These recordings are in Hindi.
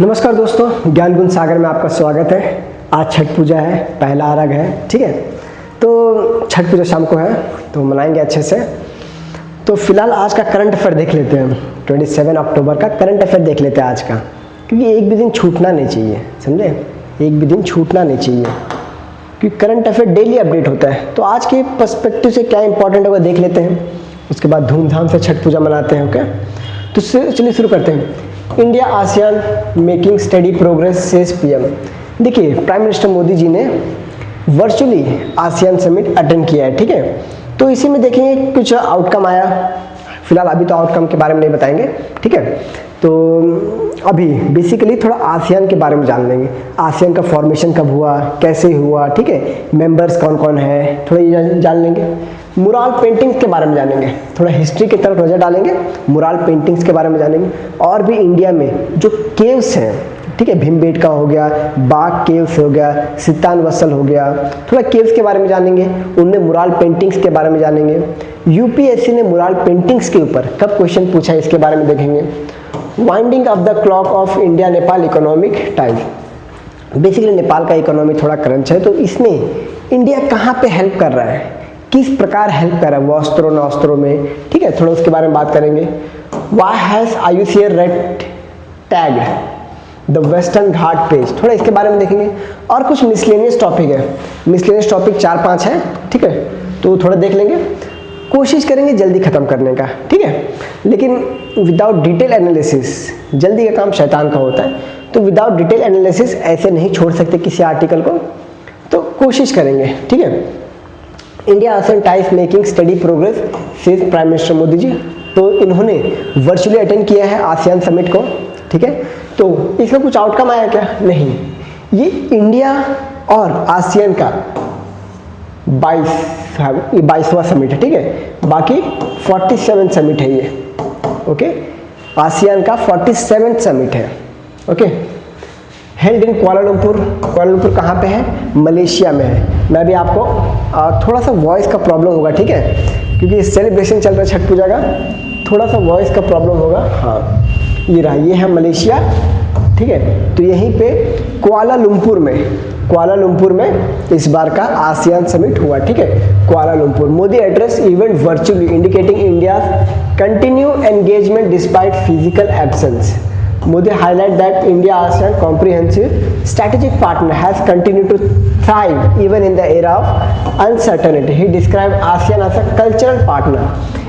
नमस्कार दोस्तों, ज्ञान गुण सागर में आपका स्वागत है। आज छठ पूजा है, पहला अर्घ है, ठीक है। तो छठ पूजा शाम को है तो मनाएंगे अच्छे से। तो फिलहाल आज का करंट अफेयर देख लेते हैं। 27 अक्टूबर का करंट अफेयर देख लेते हैं आज का, क्योंकि एक भी दिन छूटना नहीं चाहिए, समझे। एक भी दिन छूटना नहीं चाहिए क्योंकि करंट अफेयर डेली अपडेट होता है। तो आज के पर्सपेक्टिव से क्या इंपॉर्टेंट होगा देख लेते हैं, उसके बाद धूमधाम से छठ पूजा मनाते हैं। ओके, तो चलिए शुरू करते हैं। India ASEAN making steady progress says PM. देखिए, प्राइम मिनिस्टर मोदी जी ने वर्चुअली आसियान समिट अटेंड किया है, ठीक है। तो इसी में देखेंगे कुछ आउटकम आया। फिलहाल अभी तो आउटकम के बारे में नहीं बताएंगे, ठीक है। तो अभी बेसिकली थोड़ा आसियान के बारे में जान लेंगे। आसियान का फॉर्मेशन कब हुआ, कैसे हुआ, ठीक है, मेंबर्स कौन कौन है, थोड़ा ये जान लेंगे। मुराल पेंटिंग्स के बारे में जानेंगे, थोड़ा हिस्ट्री की तरफ नजर डालेंगे, मुराल पेंटिंग्स के बारे में जानेंगे। और भी इंडिया में जो केव्स हैं, ठीक है, भीमबेटका हो गया, बाग केव्स हो गया, सितान वसल हो गया, थोड़ा केव्स के बारे में जानेंगे। उनने मुराल पेंटिंग्स के बारे में जानेंगे। यूपीएससी ने मुराल पेंटिंग्स के ऊपर कब क्वेश्चन पूछा है इसके बारे में देखेंगे। Winding of the clock of India Nepal economic time. Basically Nepal का इकोनॉमी थोड़ा क्रंच है, तो इसमें इंडिया कहाँ पे हेल्प कर रहा है, किस प्रकार हेल्प कर रहा है, वस्त्रों नौस्त्रों में, ठीक है, थोड़ा उसके बारे में बात करेंगे। Why has IUCN red tagged the western Ghat page, थोड़ा इसके बारे में देखेंगे। और कुछ मिसलेनियस टॉपिक है, मिसलेनियस टॉपिक 4-5 है, ठीक है, तो थोड़ा देख लेंगे। कोशिश करेंगे जल्दी खत्म करने का, ठीक है, लेकिन विदाउट डिटेल एनालिसिस, जल्दी का काम शैतान का होता है, तो विदाउट डिटेल एनालिसिस ऐसे नहीं छोड़ सकते किसी आर्टिकल को, तो कोशिश करेंगे, ठीक है। India ASEAN ties making steady progress says prime minister Modi ji. तो इन्होंने वर्चुअली अटेंड किया है आसियान समिट को, ठीक है। तो इसमें कुछ आउटकम आया क्या? नहीं, ये इंडिया और आसियान का 22वां समिट है, ठीक है। बाकी 47 समिट है ये, ओके। आसियान का 47 समिट है, okay. Held in Kuala Lumpur. Kuala Lumpur कहाँ पे है? मलेशिया में है। मैं भी आपको थोड़ा सा वॉइस का प्रॉब्लम होगा, ठीक है, क्योंकि सेलिब्रेशन चल रहा है छठ पूजा का, थोड़ा सा वॉइस का प्रॉब्लम होगा। हाँ, ये रहा, ये है मलेशिया, ठीक है। तो यहीं पे कुआलालंपुर में इस बार का आसियान समिट हुआ, ठीक है, Kuala Lumpur. Modi address event virtually indicating India continue engagement despite physical absence. Modi highlight that India-ASEAN comprehensive strategic partner has continued to thrive even in the era of uncertainty. He described ASEAN as a cultural partner.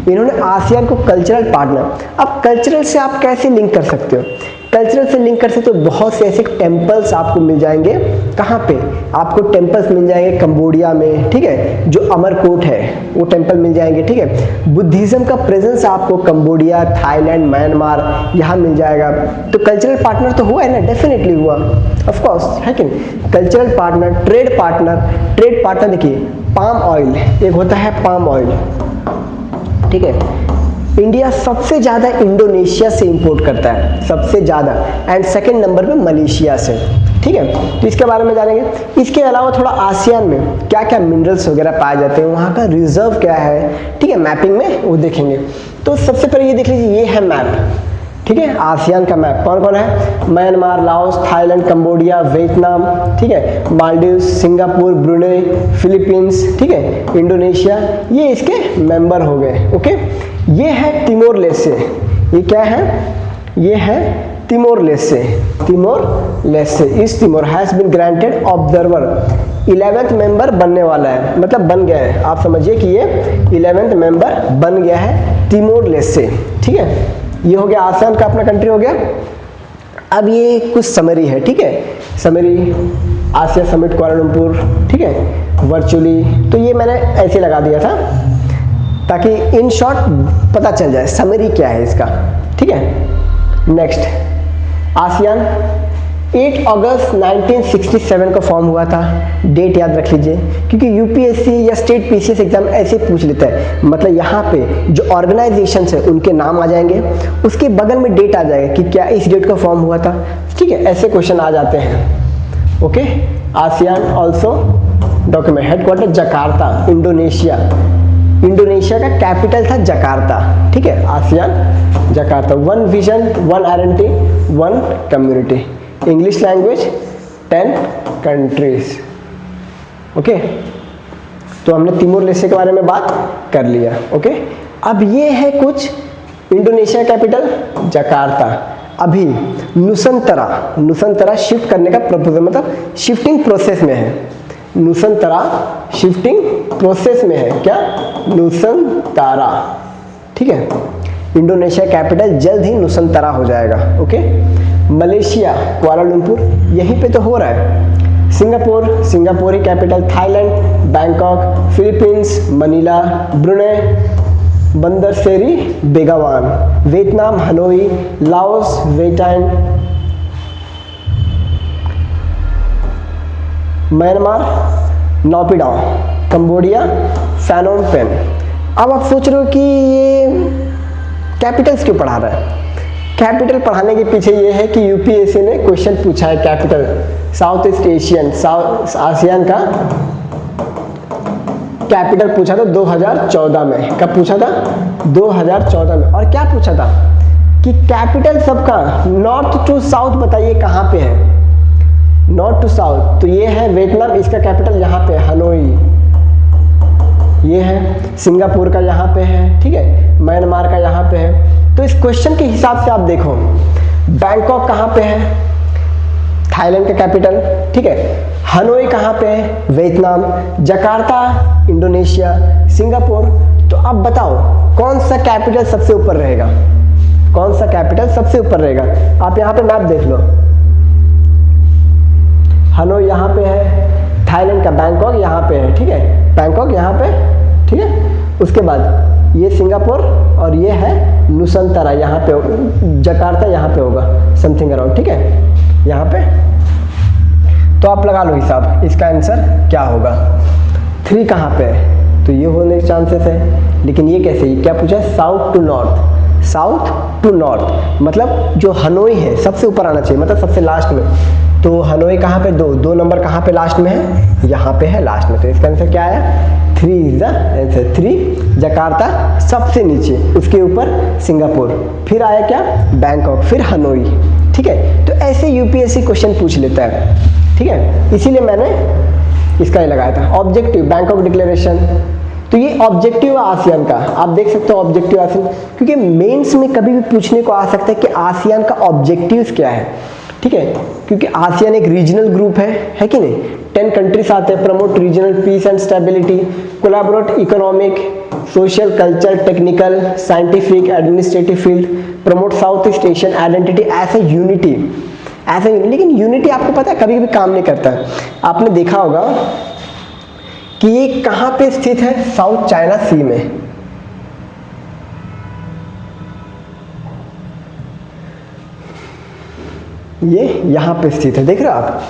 इन्होंने आसियान को कल्चरल पार्टनर। अब कल्चरल से आप कैसे लिंक कर सकते हो? कल्चरल से लिंक कर सकते हो, बहुत से ऐसे टेम्पल्स आपको मिल जाएंगे। कहाँ पे? आपको टेम्पल्स मिल जाएंगे कंबोडिया में, ठीक है, जो अमरकोट है वो टेम्पल मिल जाएंगे, ठीक है। बुद्धिज्म का प्रेजेंस आपको कंबोडिया, थाईलैंड, म्यांमार यहाँ मिल जाएगा। तो कल्चरल पार्टनर तो हुआ है ना, डेफिनेटली हुआ, ऑफ कोर्स, है कि नहीं। कल्चरल पार्टनर, ट्रेड पार्टनर देखिए, पाम ऑयल एक होता है, पाम ऑयल, ठीक है। इंडिया सबसे ज्यादा इंडोनेशिया से इंपोर्ट करता है, सबसे ज्यादा, एंड सेकंड नंबर पे मलेशिया से, ठीक है। तो इसके बारे में जानेंगे। इसके अलावा थोड़ा आसियान में क्या क्या मिनरल्स वगैरह पाए जाते हैं, वहाँ का रिजर्व क्या है, ठीक है, मैपिंग में वो देखेंगे। तो सबसे पहले ये देख लीजिए, ये है मैप, ठीक है, आसियान का मैप। कौन कौन है? Myanmar, Laos, Thailand, Cambodia, Vietnam, ठीक है, मालदीव्स, सिंगापुर, ब्रुनेई, फिलीपींस, ठीक है, इंडोनेशिया, ये इसके मेंबर हो गए, ओके। ये है तिमोर लेस्टे। ये क्या है? ये है Timor Leste. East Timor has been granted observer. 11th member बनने वाला है, मतलब बन गया है, आप समझिए कि ये 11th मेंबर बन गया है तिमोर लेस्टे, ठीक है। ये हो गया आसियान का अपना कंट्री हो गया। अब ये कुछ समरी है, ठीक है, समरी आसिया समिट कुआलालंपुर, ठीक है, वर्चुअली। तो ये मैंने ऐसे लगा दिया था ताकि इन शॉर्ट पता चल जाए समरी क्या है इसका, ठीक है। नेक्स्ट, आसियान 8 अगस्त 1967 का फॉर्म हुआ था। डेट याद रख लीजिए, क्योंकि यूपीएससी या स्टेट पीसीएस एग्जाम ऐसे पूछ लेता है, मतलब यहाँ पे जो ऑर्गेनाइजेशन है उनके नाम आ जाएंगे, उसके बगल में डेट आ जाएगा कि क्या इस डेट का फॉर्म हुआ था, ठीक है, ऐसे क्वेश्चन आ जाते हैं, okay. ASEAN also document headquarter Jakarta, Indonesia का कैपिटल था जकार्ता, ठीक है, ASEAN Jakarta. One vision, one identity, one community. English language 10 countries. Okay, तो हमने तिमोर लेस्टे के बारे में बात कर लिया। ओके, अब ये है कुछ इंडोनेशिया कैपिटल जकार्ता। अभी नुसंतरा शिफ्ट करने का प्रपोजल, मतलब शिफ्टिंग प्रोसेस में है। नुसंतरा शिफ्टिंग प्रोसेस में है। क्या? नुसंतारा। ठीक है, इंडोनेशिया कैपिटल जल्द ही नुसंतरा हो जाएगा। ओके, मलेशिया कुआलालंपुर, यहीं पे तो हो रहा है। सिंगापुर ही capital. Thailand Bangkok. Philippines Manila. Brunei Bandar Seri Begawan. Vietnam Hanoi. Laos Vientiane. Myanmar Naypyidaw. Cambodia Phnom Penh. अब आप सोच रहे हो कि ये कैपिटल्स क्यों पढ़ा रहा है? कैपिटल पढ़ाने के पीछे ये है कि यूपीएससी ने क्वेश्चन पूछा है capital, south East Asian, ASEAN का कैपिटल पूछा था 2014 में। कब पूछा था? 2014 में। और क्या पूछा था कि कैपिटल सबका नॉर्थ टू साउथ बताइए कहाँ पे है। नॉर्थ टू साउथ, तो ये है वियतनाम, इसका कैपिटल यहाँ पे हनोई, ये है सिंगापुर का यहाँ पे है। ठीक है, म्यांमार का यहाँ पे है। तो इस क्वेश्चन के हिसाब से आप देखो, बैंकॉक कहाँ पे है? थाईलैंड का कैपिटल। ठीक है, हनोई कहाँ पे है? वियतनाम। Jakarta Indonesia. सिंगापुर। तो अब बताओ कौन सा कैपिटल सबसे ऊपर रहेगा? कौन सा कैपिटल सबसे ऊपर रहेगा? आप यहाँ पे मैप देख लो, हनोई यहाँ पे है, थाईलैंड का बैंकॉक यहाँ पे है। ठीक है, बैंकॉक यहाँ पे। ठीक है, उसके बाद ये सिंगापुर और ये है नुसंतरा यहाँ पे, जकार्ता यहाँ पे होगा समथिंग अराउंड। ठीक है, यहाँ पे। तो आप लगा लो हिसाब, इसका आंसर क्या होगा? 3 कहाँ पे है? तो ये होने के चांसेस है, लेकिन ये कैसे? ये क्या पूछा है? South to north. South to north मतलब जो हनोई है सबसे ऊपर आना चाहिए, मतलब सबसे लास्ट में। तो हनोई कहाँ पे? 2 नंबर कहाँ पे लास्ट में है? यहाँ पे है लास्ट में। तो इसका आंसर क्या है? 3 इज द आंसर। 3 जकार्ता सबसे नीचे, उसके ऊपर सिंगापुर, फिर आया क्या? बैंकॉक, फिर हनोई। ठीक है, तो ऐसे यूपीएससी क्वेश्चन पूछ लेता है। ठीक है, इसीलिए मैंने इसका ही लगाया था। ऑब्जेक्टिव बैंकॉक डिक्लेरेशन, तो ये ऑब्जेक्टिव है आसियान का। आप देख सकते हो ऑब्जेक्टिव आसियान, क्योंकि मेंस में कभी भी पूछने को आ सकता है कि आसियान का ऑब्जेक्टिव्स क्या है। ठीक है, क्योंकि आसियान एक रीजनल ग्रुप है कि नहीं? 10 कंट्रीज आते हैं। Promote regional peace and stability, collaborate economic, social, culture, technical, scientific, administrative field, promote South East Asian identity as a unity. लेकिन यूनिटी आपको पता है कभी भी काम नहीं करता है। आपने देखा होगा कि ये कहाँ पे स्थित है? साउथ चाइना सी में। ये यहाँ पे स्थित है, देख रहे हो आप?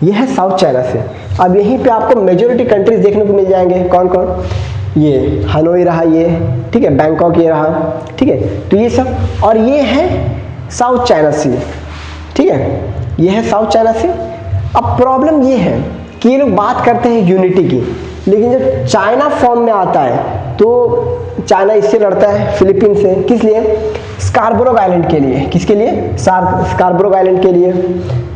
ये है साउथ चाइना से। अब यहीं पे आपको मेजोरिटी कंट्रीज देखने को मिल जाएंगे। कौन कौन? ये हनोई रहा, ये ठीक है, बैंकॉक ये रहा। ठीक है, तो ये सब, और ये है साउथ चाइना सी। ठीक है, ये है साउथ चाइना सी। अब प्रॉब्लम ये है कि ये लोग बात करते हैं यूनिटी की, लेकिन जब चाइना फॉर्म में आता है तो चाइना इससे लड़ता है फिलीपींस से। किस लिए? स्कार्बरोग आइलैंड के लिए। किसके लिए? स्कार्बरोग आइलैंड के लिए।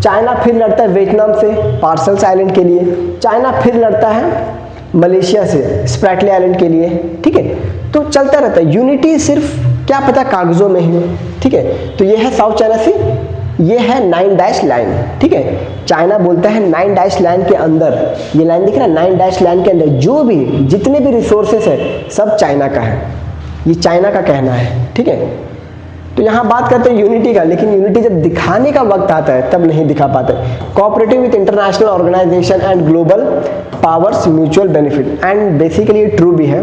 चाइना फिर लड़ता है वियतनाम से पार्सल्स आइलैंड के लिए। चाइना फिर लड़ता है मलेशिया से स्प्रैटले आइलैंड के लिए। ठीक है, तो चलता रहता है। यूनिटी सिर्फ क्या पता कागजों में ही। ठीक है, तो ये है साउथ चाइना सी, ये है 9 डैश लाइन। ठीक है, चाइना बोलता है 9 डैश लाइन के अंदर, ये लाइन दिख रहा है 9 डैश लाइन के अंदर जो भी जितने भी रिसोर्सेस है सब चाइना का है, ये चाइना का कहना है। ठीक है, तो यहाँ बात करते हैं यूनिटी का, लेकिन यूनिटी जब दिखाने का वक्त आता है तब नहीं दिखा पाते। Cooperative with international organisation and global powers mutual benefit, and basically ये ट्रू भी है।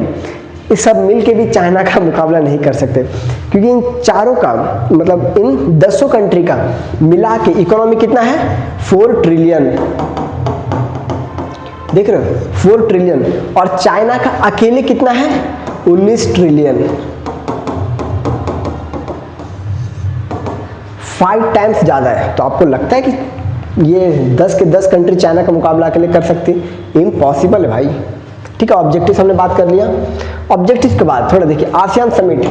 ये सब मिल के भी चाइना का मुकाबला नहीं कर सकते, क्योंकि इन चारों का मतलब इन 10 कंट्री का मिला के इकोनॉमी कितना है? 4 ट्रिलियन। देख रहे हो 4 ट्रिलियन, और चाइना का अकेले कितना है? 19 ट्रिलियन। 5 टाइम्स ज्यादा है। तो आपको लगता है कि ये 10 के 10 कंट्री चाइना का मुकाबला अकेले कर सकती? इम्पॉसिबल है भाई। ठीक है, ऑब्जेक्टिव हमने बात कर लिया। ऑब्जेक्टिव के बाद थोड़ा देखिए, ASEAN summit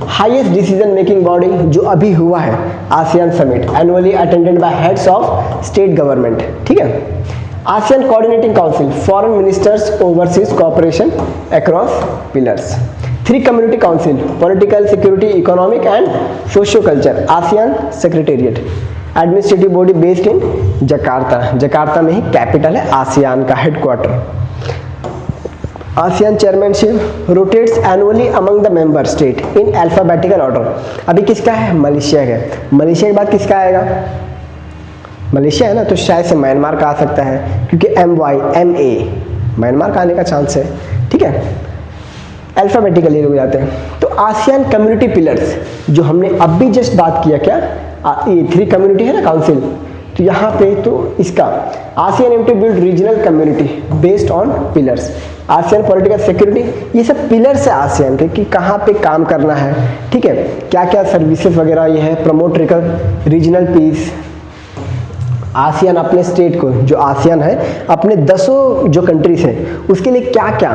highest decision making body जो अभी हुआ है, ASEAN summit annually attended by heads of state government, ठीक है। ASEAN coordinating council foreign ministers overseas cooperation across pillars. 3 community council political, security, economic and socio culture, ASEAN secretariat administrative body based in Jakarta, Jakarta में ही कैपिटल है आसियान का headquarter. ASEAN chairmanship rotates annually among the member state in alphabetical order. अभी किसका है? मलेशिया का। मलेशिया के बाद किसका आएगा? मलेशिया है ना, तो शायद से म्यांमार का आ सकता है, क्योंकि MA म्यांमार का आने का चांस है, ठीक है। अल्फाबेटिकली हो जाते हैं। तो आसियान कम्युनिटी पिलर्स जो हमने अब भी जस्ट बात किया, क्या ये 3 कम्युनिटी है ना काउंसिल, तो यहाँ पे तो इसका ASEAN aim to build regional community based on pillars. ASEAN political security, ये सब पिलर्स है आसियान के कि कहाँ पे काम करना है, ठीक है, क्या क्या सर्विसेज वगैरह ये है। Promote regional piece. आसियान अपने स्टेट को, जो आसियान है अपने 10 जो कंट्रीज हैं उसके लिए क्या क्या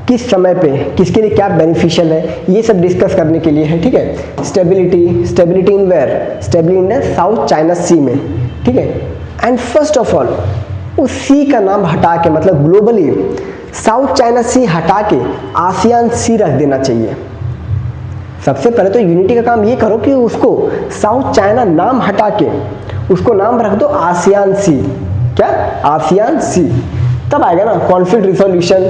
किस समय पे किसके लिए क्या बेनिफिशियल है, ये सब डिस्कस करने के लिए है, ठीक है। Stability in where? Stability in south China sea में, ठीक है। एंड फर्स्ट ऑफ ऑल उस सी का नाम हटा के, मतलब ग्लोबली साउथ चाइना सी हटा के आसियान सी रख देना चाहिए। सबसे पहले तो यूनिटी का काम ये करो कि उसको साउथ चाइना नाम हटा के उसको नाम रख दो आसियान सी। क्या? ASEAN C. तब आएगा ना conflict resolution,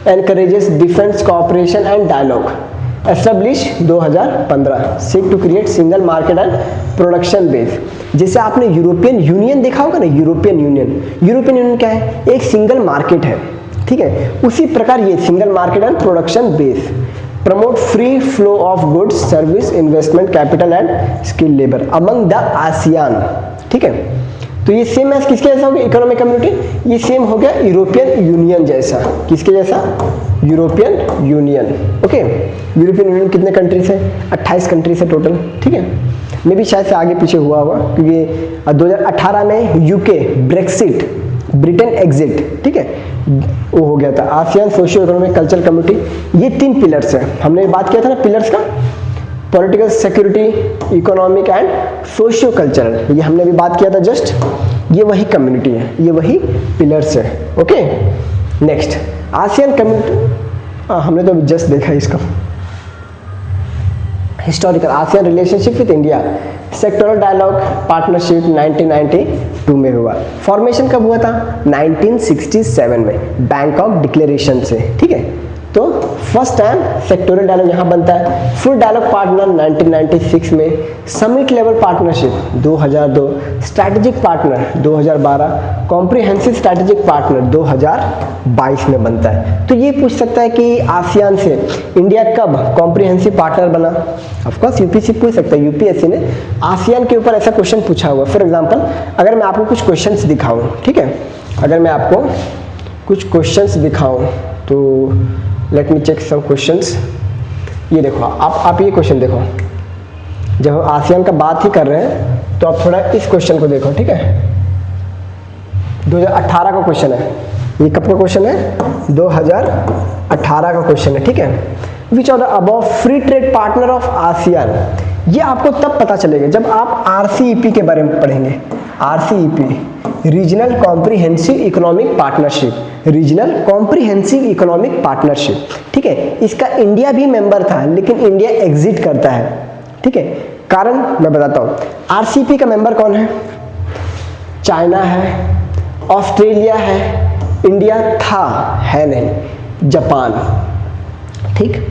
encourages defence cooperation and dialogue. Establish 2015, seek to create single market and production base. जैसे आपने यूरोपियन यूनियन देखा होगा ना, यूरोपियन यूनियन क्या है? एक सिंगल मार्केट है, ठीक है। उसी प्रकार ये single market and production base. Promote free flow of goods, service, investment, capital and skill labour among the ASEAN, ठीक है। तो ये सेम है किसके जैसा हो गया? Economic community. ये सेम हो गया यूरोपियन यूनियन जैसा। किसके जैसा? European union, okay. European union कितने कंट्रीज है? 28 कंट्रीज है टोटल, ठीक है। मे भी शायद से आगे पीछे हुआ होगा, क्योंकि 2018 में यूके ब्रेक्सिट, ब्रिटेन एग्जिट, ठीक है, वो हो गया था। ASEAN socio economic cultural community, ये 3 पिलर्स है। हमने बात किया था ना पिलर्स का, political, security, economic and socio cultural, ये हमने भी बात किया था जस्ट। ये वही कम्युनिटी है, ये वही पिलर्स है, ओके। नेक्स्ट आसियान कम्युनिटी, हमने तो जस्ट देखा इसको। Historical ASEAN relationship with India, sectoral dialogue partnership 1992 में हुआ। फॉर्मेशन कब हुआ था? 1967 में बैंकॉक डिक्लेरेशन से, ठीक है। तो फर्स्ट टाइम सेक्टोरल डायलॉग यहाँ बनता है। फुल डायलॉग पार्टनर 1996 में, summit level partnership 2002, strategic partner 2012, comprehensive strategic partner 2022 में बनता है। तो ये पूछ सकता है कि आसियान से इंडिया कब कॉम्प्रिहेंसिव पार्टनर बना? ऑफकोर्स यूपीएससी पूछ सकता है, यूपीएससी ने आसियान के ऊपर ऐसा क्वेश्चन पूछा हुआ। फॉर एग्जाम्पल अगर मैं आपको कुछ क्वेश्चंस दिखाऊं, ठीक है, अगर मैं आपको कुछ क्वेश्चंस दिखाऊं तो let me check some questions. ये देखो, आप ये क्वेश्चन देखो, जब हम आसियान का बात ही कर रहे हैं तो आप थोड़ा इस क्वेश्चन को देखो, ठीक है। 2018 का क्वेश्चन है, ये कब का क्वेश्चन है? 2018 का क्वेश्चन है, ठीक है। Which are the above free trade partner of ASEAN? ये आपको तब पता चलेगा जब आप RCEP के बारे में पढ़ेंगे। RCEP regional comprehensive economic partnership, regional comprehensive economic partnership, ठीक है। इसका इंडिया भी मेंबर था, लेकिन इंडिया एग्जिट करता है, ठीक है। कारण मैं बताता हूँ। RCEP का मेंबर कौन है? चाइना है, ऑस्ट्रेलिया है, इंडिया था, है नहीं, जापान, ठीक।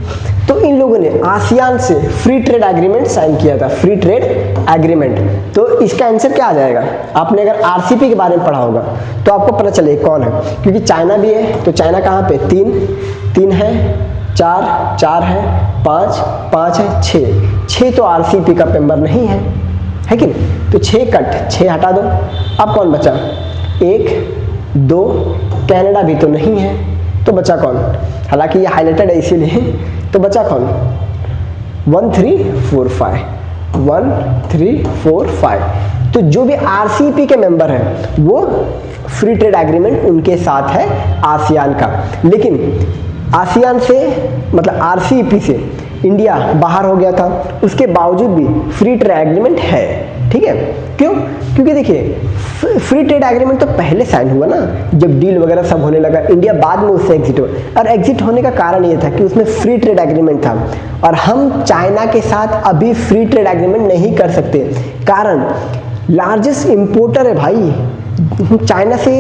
तो इन लोगों ने आसियान से फ्री ट्रेड एग्रीमेंट साइन किया था, फ्री ट्रेड एग्रीमेंट। तो इसका आंसर क्या आ जाएगा? आपने अगर RCEP के बारे में पढ़ा होगा तो आपको पता चलेगा कौन है, क्योंकि चाइना भी है। तो चाइना कहाँ पे? 3 है, 4 है, 5 है, 6 तो RCEP का मेंबर नहीं है कि नहीं? तो 6 कट, 6 हटा दो। अब कौन बचा? 1, 2, कनाडा भी तो नहीं है, तो बचा कौन? हालांकि ये हाईलाइटेड है इसीलिए, तो बचा कौन? 1, 3, 4, 5, 1, 3, 4, 5। तो तो जो भी आरसीईपी के मेंबर हैं वो फ्री ट्रेड एग्रीमेंट उनके साथ है आसियान का। लेकिन आसियान से मतलब आरसीईपी से इंडिया बाहर हो गया था, उसके बावजूद भी फ्री ट्रेड एग्रीमेंट है, ठीक है। क्यों? क्योंकि देखिए फ्री ट्रेड एग्रीमेंट तो पहले साइन हुआ ना, जब डील वगैरह सब होने लगा, इंडिया बाद में उससे एग्जिट हुआ, और एग्जिट होने का कारण ये था कि उसमें फ्री ट्रेड एग्रीमेंट था, और हम चाइना के साथ अभी फ्री ट्रेड एग्रीमेंट नहीं कर सकते। कारण लार्जेस्ट इंपोर्टर है भाई, चाइना से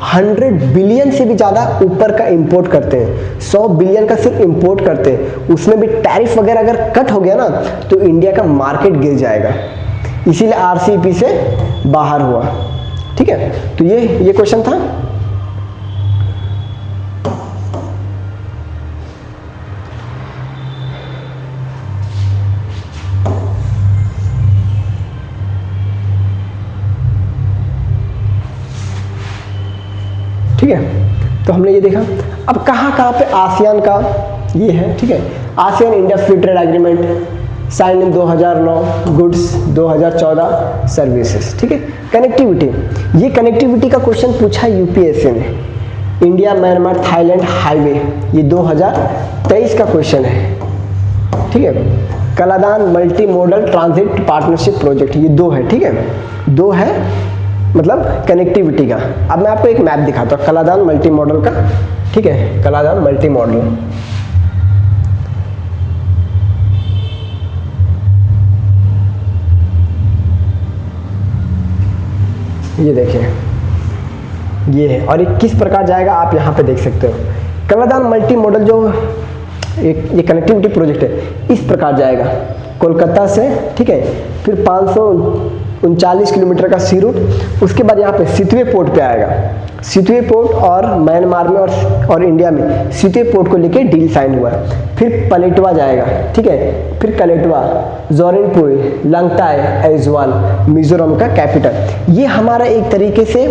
100 बिलियन से भी ज़्यादा ऊपर का इंपोर्ट करते हैं, 100 बिलियन का सिर्फ इंपोर्ट करते हैं, उसमें भी टैरिफ वगैरह अगर कट हो गया ना तो इंडिया का मार्केट गिर जाएगा, इसीलिए आरसीईपी से बाहर हुआ, ठीक है। तो ये क्वेश्चन था। ठीक है, तो हमने ये देखा। अब कहाँ पे आसियान का ये है, ठीक है। ASEAN India free trade agreement sign in 2009, goods 2014, services, ठीक है। कनेक्टिविटी, ये कनेक्टिविटी का क्वेश्चन पूछा यूपीएससी ने, इंडिया म्यांमार थाईलैंड हाईवे, ये 2023 का क्वेश्चन है, ठीक है। Kaladan multi modal transit partnership project, ये 2 है, ठीक है, 2 है मतलब कनेक्टिविटी का। अब मैं आपको एक मैप दिखाता हूँ कलादान मल्टी मॉडल का, ठीक है, कलादान मल्टी मॉडल। ये देखिए, ये है, और ये किस प्रकार जाएगा आप यहाँ पे देख सकते हो। कलादान मल्टी मॉडल जो ये कनेक्टिविटी प्रोजेक्ट है, इस प्रकार जाएगा कोलकाता से, ठीक है, फिर 539 किलोमीटर का सी रूट, उसके बाद यहाँ पे सितवे पोर्ट पे आएगा। सितवे पोर्ट और म्यांमार में और इंडिया में सितवे पोर्ट को लेके डील साइन हुआ है। फिर पलेटवा जाएगा, ठीक है, फिर कलेटवा, जोरिनपुई, लंगताई, ऐजवाल, मिजोरम का कैपिटल। ये हमारा एक तरीके से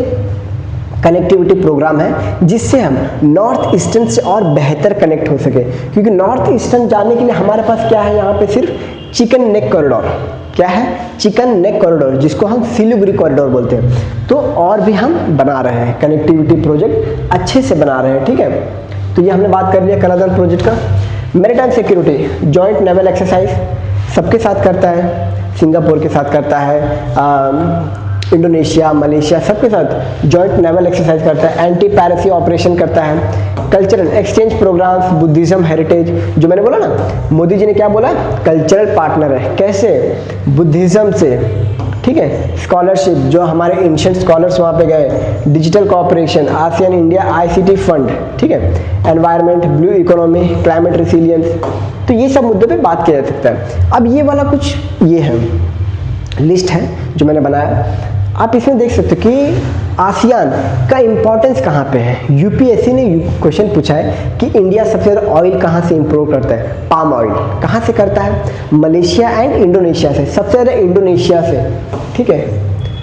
कनेक्टिविटी प्रोग्राम है जिससे हम नॉर्थ ईस्टर्न से और बेहतर कनेक्ट हो सके, क्योंकि नॉर्थ ईस्टर्न जाने के लिए हमारे पास क्या है, यहाँ पे सिर्फ चिकन नेक कॉरिडोर, क्या है, चिकन नेक कॉरिडोर, जिसको हम सिलीगुड़ी कॉरिडोर बोलते हैं। तो और भी हम बना रहे हैं कनेक्टिविटी प्रोजेक्ट, अच्छे से बना रहे हैं, ठीक है। तो ये हमने बात कर लिया कलादान प्रोजेक्ट का। Maritime security joint naval exercise सबके साथ करता है, सिंगापुर के साथ करता है, इंडोनेशिया, मलेशिया सबके साथ जॉइंट नेवल एक्सरसाइज करता है, एंटी पायरेसी ऑपरेशन करता है, cultural exchange programmes, Buddhism heritage, जो मैंने बोला ना, मोदी जी ने क्या बोला, कल्चरल पार्टनर है, कैसे, बुद्धिज्म से, ठीक है, स्कॉलरशिप, जो हमारे एंशिएंट स्कॉलर्स वहाँ पे गए, digital cooperation, ASEAN India ICT fund, ठीक है, environment, blue economy, climate resilience, तो ये सब मुद्दों पे बात किया जा सकता है। अब ये वाला कुछ ये है लिस्ट है जो मैंने बनाया, आप इसमें देख सकते हो कि आसियान का इंपॉर्टेंस कहाँ पे है। यूपीएससी ने क्वेश्चन पूछा है कि इंडिया सबसे ज़्यादा ऑयल कहाँ से इंपोर्ट करता है, पाम ऑयल कहाँ से करता है, मलेशिया एंड इंडोनेशिया से, सबसे ज़्यादा इंडोनेशिया से, ठीक है,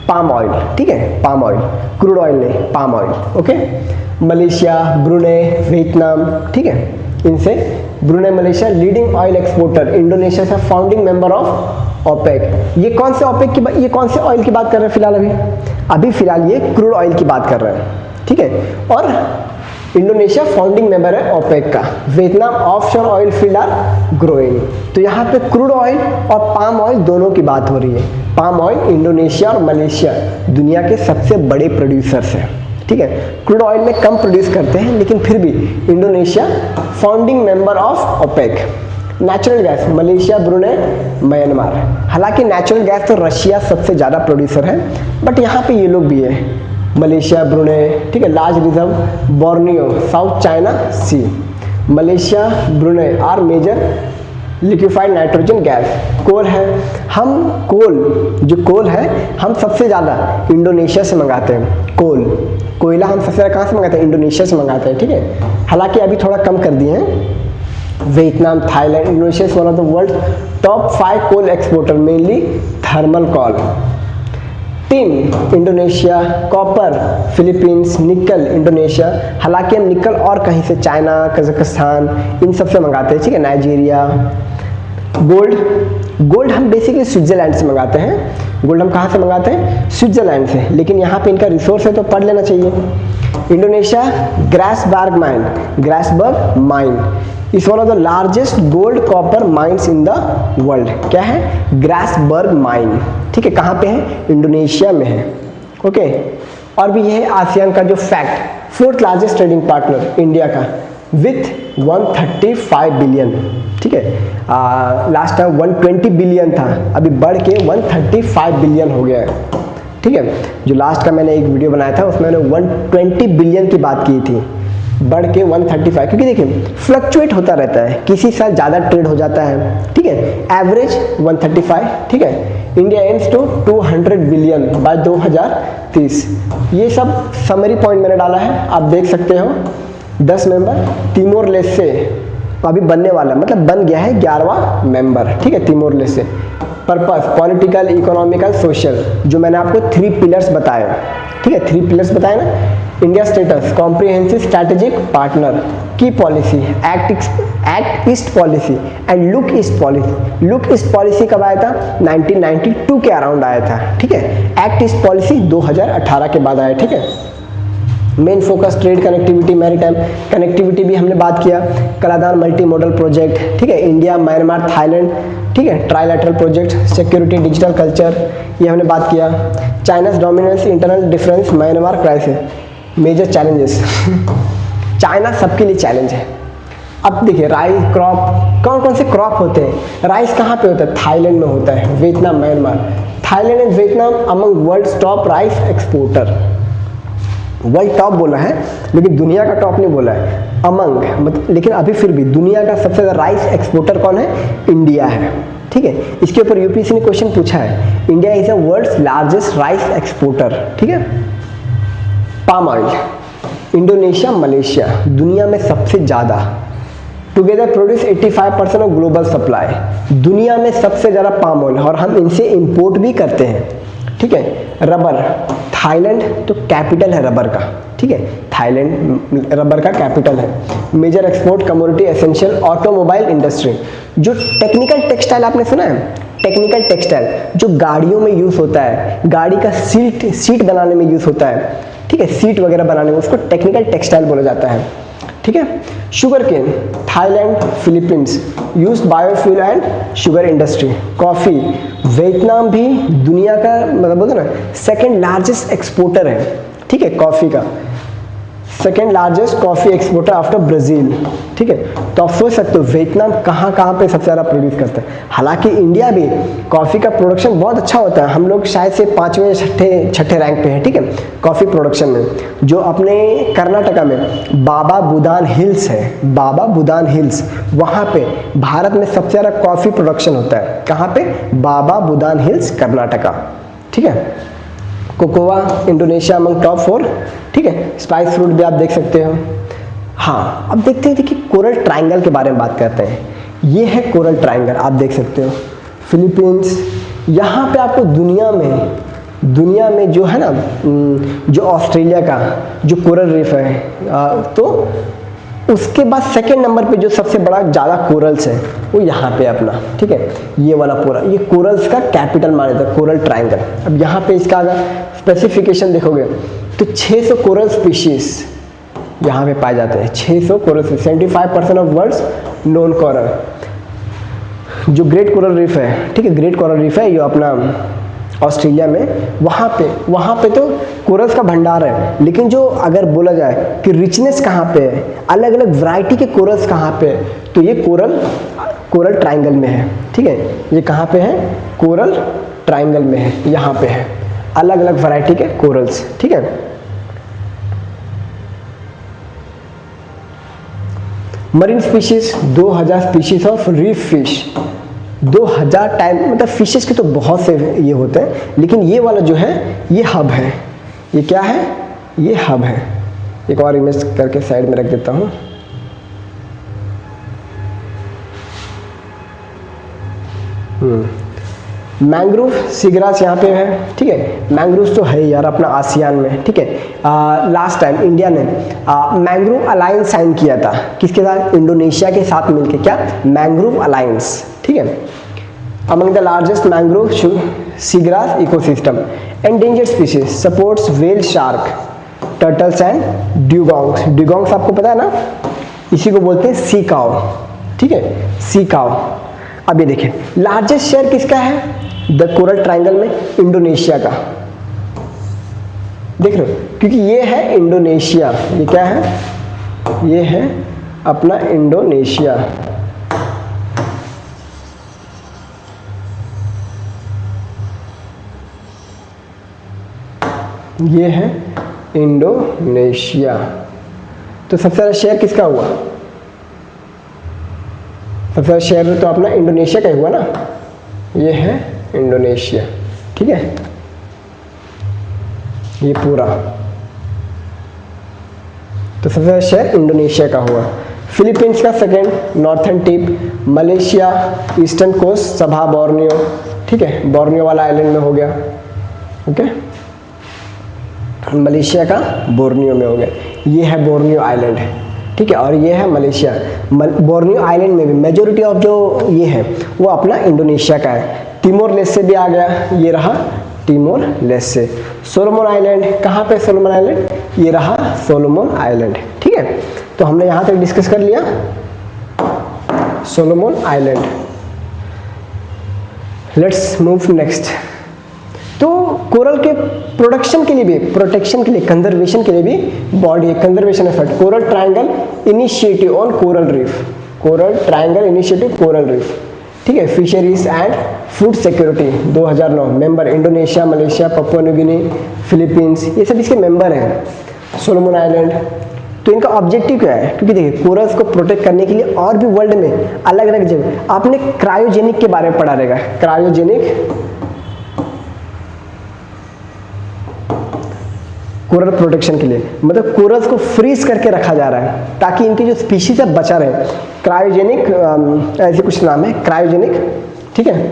पाम ऑयल, ठीक है, पाम ऑयल, क्रूड ऑयल नहीं, palm oil, okay. Malaysia, Brunei, Vietnam, ठीक है, इनसे Brunei, Malaysia leading oil exporter, Indonesia से फाउंडिंग मेंबर ऑफ ओपेक। ये कौन से ओपेक की ये कौन से ऑयल की बात कर रहे हैं फिलहाल, अभी फिलहाल ये क्रूड ऑयल की बात कर रहे हैं, ठीक है। और इंडोनेशिया फाउंडिंग मेंबर है ओपेक का। Vietnam offshore oil field are growing. तो यहाँ पे क्रूड ऑयल और पाम ऑयल दोनों की बात हो रही है। पाम ऑयल इंडोनेशिया और मलेशिया दुनिया के सबसे बड़े प्रोड्यूसर्स हैं, ठीक है। क्रूड ऑयल में कम प्रोड्यूस करते हैं, लेकिन फिर भी Indonesia founding member of OPEC. Natural gas Malaysia, Brunei, Myanmar. हालांकि नेचुरल गैस तो रशिया सबसे ज़्यादा प्रोड्यूसर है, बट यहाँ पे ये लोग भी है, मलेशिया, ब्रुनेई, ठीक है। Large reserve Borneo, south China sea. Malaysia, Brunei are major liquefied nitrogen gas. Coal है, हम कोल है हम सबसे ज़्यादा इंडोनेशिया से मंगाते हैं। कोयला हम सबसे ज़्यादा कहाँ से मंगाते हैं, इंडोनेशिया से मंगाते हैं, ठीक है। हालांकि अभी थोड़ा कम कर दिए हैं। Vietnam, Thailand, Indonesia is one of the world top 5 coal exporter, mainly thermal coal. Tin Indonesia, copper Philippines, nickel Indonesia. हालांकि हम निकल और कहीं से चाइना, कजाकिस्तान इन सब से मंगाते हैं, ठीक है, नाइजीरिया। गोल्ड हम बेसिकली स्विट्जरलैंड से मंगाते हैं। गोल्ड हम कहाँ से मंगाते हैं? स्विट्जरलैंड से, लेकिन यहाँ पे इनका रिसोर्स है तो पढ़ लेना चाहिए। Indonesia Grasberg mine, Grasberg mine is one of the largest gold copper mines in the world. क्या है? ग्रासबर्ग माइन, ठीक है। कहाँ पे है? इंडोनेशिया में है, ओके। और भी ये है आसियान का जो fact, fourth largest trading partner India का विथ 135 बिलियन, ठीक है। लास्ट टाइम 120 बिलियन था, अभी बढ़ के 135 बिलियन हो गया है, ठीक है। जो लास्ट का मैंने एक वीडियो बनाया था उसमें मैंने 120 बिलियन की बात की थी, बढ़ के 135, क्योंकि देखिए फ्लक्चुएट होता रहता है, किसी साल ज़्यादा ट्रेड हो जाता है, ठीक है। एवरेज 135, ठीक है। India aims to 200 billion by 2030। ये सब समरी पॉइंट मैंने डाला है, आप देख सकते हो। 10 मेंबर तिमोर लेस्टे अभी बनने वाला है, मतलब बन गया है 11वां मेंबर, ठीक है, Timor Leste. Purpose political, economical, social, जो मैंने आपको 3 पिलर्स बताए, ठीक है, 3 पिलर्स बताए ना। India status comprehensive strategic partner, की policy, act east policy and look east policy. Look east policy कब आया था? 1992 के अराउंड आया था, ठीक है। एक्ट ईस्ट पॉलिसी 2018 के बाद आया, ठीक है। Main focus trade connectivity, maritime connectivity भी हमने बात किया। कलादान मल्टी मॉडल प्रोजेक्ट, ठीक है, इंडिया, म्यांमार, थाईलैंड, ठीक है, trilateral project, security, digital culture, ये हमने बात किया। China's dominance, internal difference, Myanmar crisis, major challenges. China सबके लिए चैलेंज है। अब देखिए राइस क्रॉप, कौन कौन से क्रॉप होते हैं? राइस कहाँ पे होता है? थाईलैंड में होता है, Vietnam, Myanmar. Thailand and Vietnam among world top rice exporter. World top बोला है लेकिन दुनिया का टॉप नहीं बोला है, अमंग, मतलब, लेकिन अभी फिर भी दुनिया का सबसे ज्यादा राइस एक्सपोर्टर कौन है? इंडिया है, ठीक है। इसके ऊपर यूपीएससी ने क्वेश्चन पूछा है, India is a world's largest rice exporter, ठीक है। पाम ऑयल, इंडोनेशिया, मलेशिया दुनिया में सबसे ज्यादा, together produce 85% of global supply. दुनिया में सबसे ज्यादा पाम ऑयल, और हम इनसे इंपोर्ट भी करते हैं, ठीक है। रबर, थाईलैंड तो कैपिटल है रबर का, ठीक है, थाईलैंड रबर का कैपिटल है। Major export commodity essential automobile industry, जो टेक्निकल टेक्सटाइल आपने सुना है? टेक्निकल टेक्सटाइल जो गाड़ियों में यूज होता है, गाड़ी का सीट बनाने में यूज होता है, ठीक है, सीट वगैरह बनाने में, उसको टेक्निकल टेक्सटाइल बोला जाता है, ठीक है। Sugarcane, Thailand, Philippines used biofuel and sugar industry. Coffee, Vietnam भी दुनिया का, मतलब बोलते ना, सेकंड लार्जेस्ट एक्सपोर्टर है, ठीक है, कॉफी का second largest coffee exporter after Brazil, ठीक है। तो आप सोच सकते हो वियतनाम कहाँ कहाँ पे सबसे ज़्यादा प्रोड्यूस करता है। हालांकि इंडिया भी कॉफ़ी का प्रोडक्शन बहुत अच्छा होता है, हम लोग शायद से 5वें या छठे रैंक पे है, ठीक है, कॉफ़ी प्रोडक्शन में। जो अपने कर्नाटका में बाबा बुदान हिल्स है, बाबा बुदान हिल्स, वहाँ पे भारत में सबसे ज़्यादा कॉफ़ी प्रोडक्शन होता है। कहाँ पे? बाबा बुदान हिल्स, कर्नाटका, ठीक है। कोकोआ, इंडोनेशिया अमंग टॉप 4, ठीक है। स्पाइस फ्रूट भी आप देख सकते हो। हाँ, अब देखते हैं, देखिए कोरल ट्रायंगल के बारे में बात करते हैं। ये है कोरल ट्रायंगल, आप देख सकते हो, फिलीपींस। यहाँ पे आपको दुनिया में जो है ना, जो ऑस्ट्रेलिया का जो कोरल रीफ है, तो उसके बाद सेकेंड नंबर पे जो सबसे बड़ा ज़्यादा कोरल्स है वो यहाँ पे अपना, ठीक है, ये वाला पूरा, ये कोरल्स का कैपिटल माना जाता है, कोरल ट्रायंगल। अब यहाँ पे इसका अगर स्पेसिफिकेशन देखोगे तो 600 कोरल स्पीशीज यहाँ पे पाए जाते हैं, 600 coral, 75% of world's known coral. जो ग्रेट कोरल रीफ है, ठीक है, ग्रेट कोरल रीफ है, ये अपना ऑस्ट्रेलिया में, वहाँ पे तो कोरल्स का भंडार है। लेकिन जो अगर बोला जाए कि रिचनेस कहाँ पे है, अलग अलग वैरायटी के कोरल्स कहाँ पे है, तो ये कोरल ट्रायंगल में है, ठीक है। ये कहाँ पे है? कोरल ट्रायंगल में है, यहाँ पे है अलग अलग वैरायटी के कोरल्स, ठीक है। Marine species 2000 species of reef fish, 2000 type, मतलब फिशेस के तो बहुत से ये होते हैं, लेकिन ये वाला जो है ये हब है। ये क्या है? ये हब है। एक और इमेज करके साइड में रख देता हूँ। मैंग्रोव सीग्रास यहाँ पे है, ठीक है। मैंग्रोव तो है यार अपना आसियान में, ठीक है। लास्ट टाइम इंडिया ने मैंग्रोव अलायंस साइन किया था, किसके साथ? इंडोनेशिया के साथ मिलके। क्या? मैंग्रोव अलायंस, ठीक है। among the largest mangrove seagrass ecosystem. Endangered species supports whale, shark, turtles and dugongs. Dugongs आपको पता है ना, इसी को बोलते हैं सी काउ, ठीक है, सी काउ। अब ये देखें लार्जेस्ट शेयर किसका है द कोरल ट्रायंगल में, इंडोनेशिया का। देख रहे हो, क्योंकि ये है इंडोनेशिया, ये क्या है, ये है अपना इंडोनेशिया। ये है इंडोनेशिया। तो सबसे ज़्यादा शेयर किसका हुआ, सबसे ज़्यादा शेयर तो अपना इंडोनेशिया का ही हुआ ना, ये है इंडोनेशिया, ठीक है, ये पूरा। तो सबसे ज़्यादा शेयर इंडोनेशिया का हुआ। फिलीपींस का second, northern tip, Malaysia eastern coast, Sabah Borneo, ठीक है, बोर्नियो वाला आइलैंड में हो गया, ओके, मलेशिया का बोर्नियो में हो गया, ये है बोर्नियो आइलैंड, ठीक है, और ये है मलेशिया। बोर्नियो आइलैंड में भी मेजोरिटी ऑफ जो ये है वो अपना इंडोनेशिया का है। तिमोर लेस्टे भी आ गया, ये रहा तिमोर लेस्टे। सोलोमन आइलैंड, कहाँ पे सोलोमन आइलैंड, ये रहा सोलोमन आइलैंड, ठीक है। तो हमने यहाँ तक डिस्कस कर लिया Solomon island. Let's move next. तो कोरल के प्रोडक्शन के लिए भी, प्रोटेक्शन के लिए, कंजर्वेशन के लिए भी body, conservation effort, coral triangle initiative on coral reef, coral triangle initiative coral reef, ठीक है, fisheries and food security 2009, member Indonesia, Malaysia, Papua New Guinea, Philippines, ये सब इसके मेंबर हैं, सोलोमन आइलैंड। तो इनका ऑब्जेक्टिव क्या है, क्योंकि देखिए कोरल्स को प्रोटेक्ट करने के लिए और भी वर्ल्ड में अलग अलग जगह, आपने क्रायोजेनिक के बारे में पढ़ा रहेगा, क्रायोजेनिक कोरल प्रोटेक्शन के लिए, मतलब कोरल्स को फ्रीज करके रखा जा रहा है ताकि इनकी जो स्पीशीज है बचा रहे। क्रायोजेनिक ऐसे कुछ नाम है, क्रायोजेनिक, ठीक है।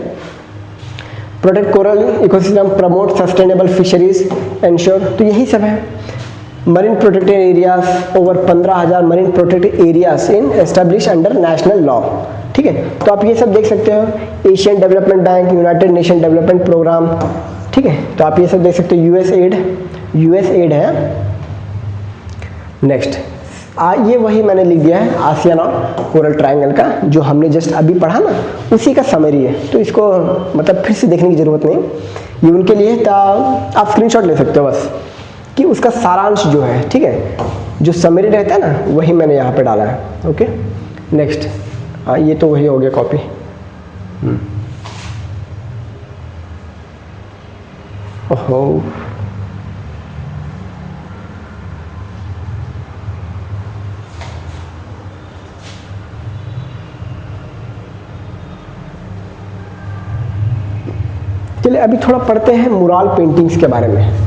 Protect coral ecosystem, promote sustainable fisheries, ensure, तो यही सब है। Marine protected areas, over 15,000 marine protected areas in establish under national law, ठीक है। तो आप ये सब देख सकते हो, Asian development bank, united nation development programme, ठीक है, तो आप ये सब देख सकते हो, यूएस एड है। नेक्स्ट ये वही मैंने लिख दिया है आसियान और कोरल ट्रायंगल का, जो हमने जस्ट अभी पढ़ा ना, उसी का समरी है, तो इसको मतलब फिर से देखने की जरूरत नहीं, ये उनके लिए तो आप स्क्रीनशॉट ले सकते हो बस, कि उसका सारांश जो है, ठीक है, जो समरी रहता है ना वही मैंने यहाँ पे डाला है, ओके। नेक्स्ट ये तो वही हो गया कॉपी। ओहो, चलिए अभी थोड़ा पढ़ते हैं मुराल पेंटिंग्स के बारे में।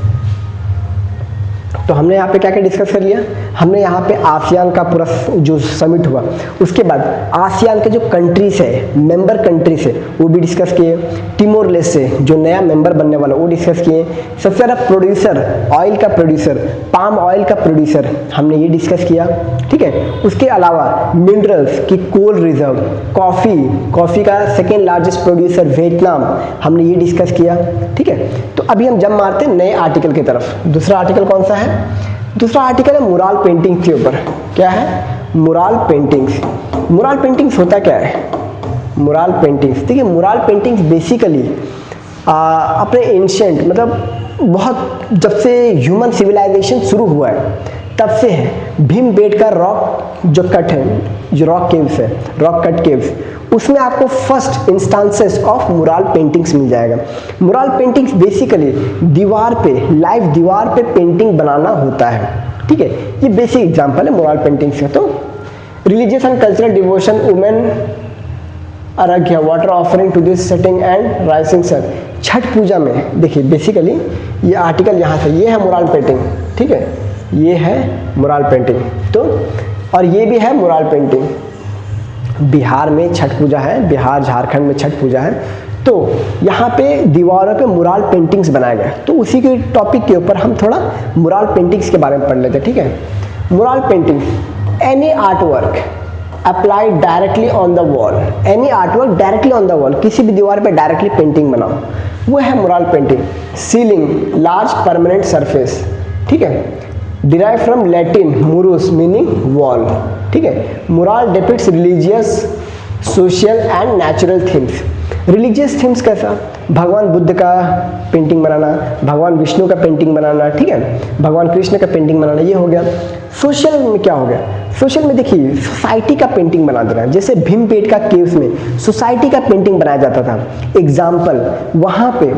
तो हमने यहाँ पे क्या क्या डिस्कस कर लिया, हमने यहाँ पे आसियान का पूरा जो समिट हुआ, उसके बाद आसियान के जो कंट्रीज है, मेंबर कंट्रीज है, वो भी डिस्कस किए। तिमोर लेस्टे जो नया मेंबर बनने वाला, वो डिस्कस किए। सबसे ज़्यादा प्रोड्यूसर, ऑयल का प्रोड्यूसर, पाम ऑयल का प्रोड्यूसर, हमने ये डिस्कस किया, ठीक है। उसके अलावा मिनरल्स की कोल रिजर्व, कॉफ़ी का सेकेंड लार्जेस्ट प्रोड्यूसर वियतनाम, हमने ये डिस्कस किया, ठीक है। तो अभी हम जब मारते हैं नए आर्टिकल की तरफ। दूसरा आर्टिकल कौन सा है, दूसरा आर्टिकल है मुराल पेंटिंग के ऊपर। क्या है, मुराल पेंटिंग्स। मुराल पेंटिंग्स होता क्या है, मुराल पेंटिंग्स, देखिए मुराल पेंटिंग्स बेसिकली अपने एंशिएंट, मतलब बहुत जब से ह्यूमन सिविलाइजेशन शुरू हुआ है तब से है। भीमबेटका रॉक जो कट है, जो रॉक केव्स है, रॉक कट केव्स, उसमें आपको first instances of mural paintings मिल जाएगा। मुराल पेंटिंग्स बेसिकली दीवार पे, लाइव दीवार पे पेंटिंग बनाना होता है, ठीक है। ये बेसिक एग्जांपल है मुराल पेंटिंग्स का। तो religious and cultural devotion, women arghya, water offering to this setting and rising sun. Chhath Puja में देखिए बेसिकली ये आर्टिकल यहाँ से, ये है मुराल पेंटिंग, ठीक है, ये है मुराल पेंटिंग। तो और ये भी है मुराल पेंटिंग। बिहार में छठ पूजा है, बिहार झारखंड में छठ पूजा है, तो यहाँ पे दीवारों पे मुराल पेंटिंग्स बनाए गए। तो उसी के टॉपिक के ऊपर हम थोड़ा मुराल पेंटिंग्स के बारे में पढ़ लेते हैं, ठीक है। Mural paintings, any art work apply directly on the wall, any artwork directly on the wall, किसी भी दीवार पे डायरेक्टली पेंटिंग बनाओ, वो है mural painting. Ceiling, large permanent surface, ठीक है, derive from Latin murus meaning wall, ठीक है। Mural depicts religious, social and natural themes. Religious themes कैसा, भगवान बुद्ध का पेंटिंग बनाना, भगवान विष्णु का पेंटिंग बनाना, ठीक है, भगवान कृष्ण का पेंटिंग बनाना, ये हो गया। सोशल में क्या हो गया, सोशल में देखिए सोसाइटी का पेंटिंग बना देना, जैसे भीमबेटका केव्स में सोसाइटी का पेंटिंग बनाया जाता था। एग्जाम्पल, वहाँ पे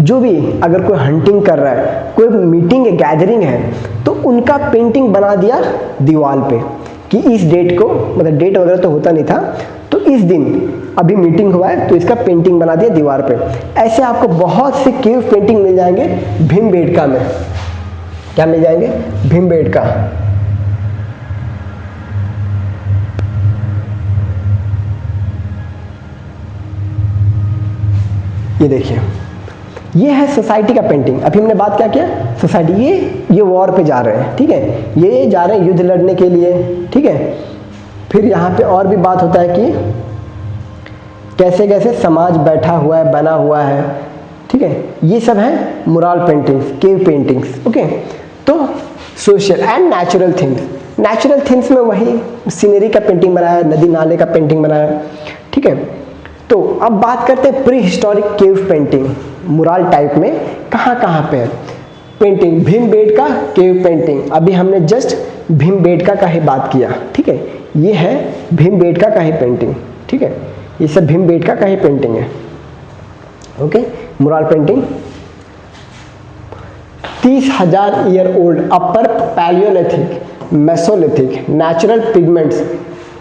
जो भी अगर कोई हंटिंग कर रहा है, कोई मीटिंग है, गैदरिंग है, तो उनका पेंटिंग बना दिया दीवार पे कि इस डेट को, मतलब डेट वगैरह तो होता नहीं था, तो इस दिन अभी मीटिंग हुआ है तो इसका पेंटिंग बना दिया दीवार पे। ऐसे आपको बहुत से केव पेंटिंग मिल जाएंगे भीमबेटका में। क्या मिल जाएंगे, भीमबेटका। ये देखिए, ये है सोसाइटी का पेंटिंग। अभी हमने बात क्या किया, सोसाइटी, ये वॉर पे जा रहे हैं, ठीक है, ये जा रहे हैं युद्ध लड़ने के लिए, ठीक है। फिर यहाँ पे और भी बात होता है कि कैसे कैसे समाज बैठा हुआ है, बना हुआ है, ठीक है। ये सब है mural paintings, cave paintings, okay. तो social and natural things, natural things में वही सीनरी का पेंटिंग बनाया, नदी नाले का पेंटिंग बनाया, ठीक है। तो अब बात करते हैं pre historic cave painting, mural type में कहाँ कहाँ पे है पेंटिंग। भीमबेटका केव पेंटिंग, अभी हमने जस्ट भीमबेटका का ही बात किया, ठीक है। ये है भीमबेटका का ही पेंटिंग, ठीक है, ये सब भीमबेटका का ही पेंटिंग है, okay. Mural painting 30,000 year old, upper palaeolithic, mesolithic, natural pigments,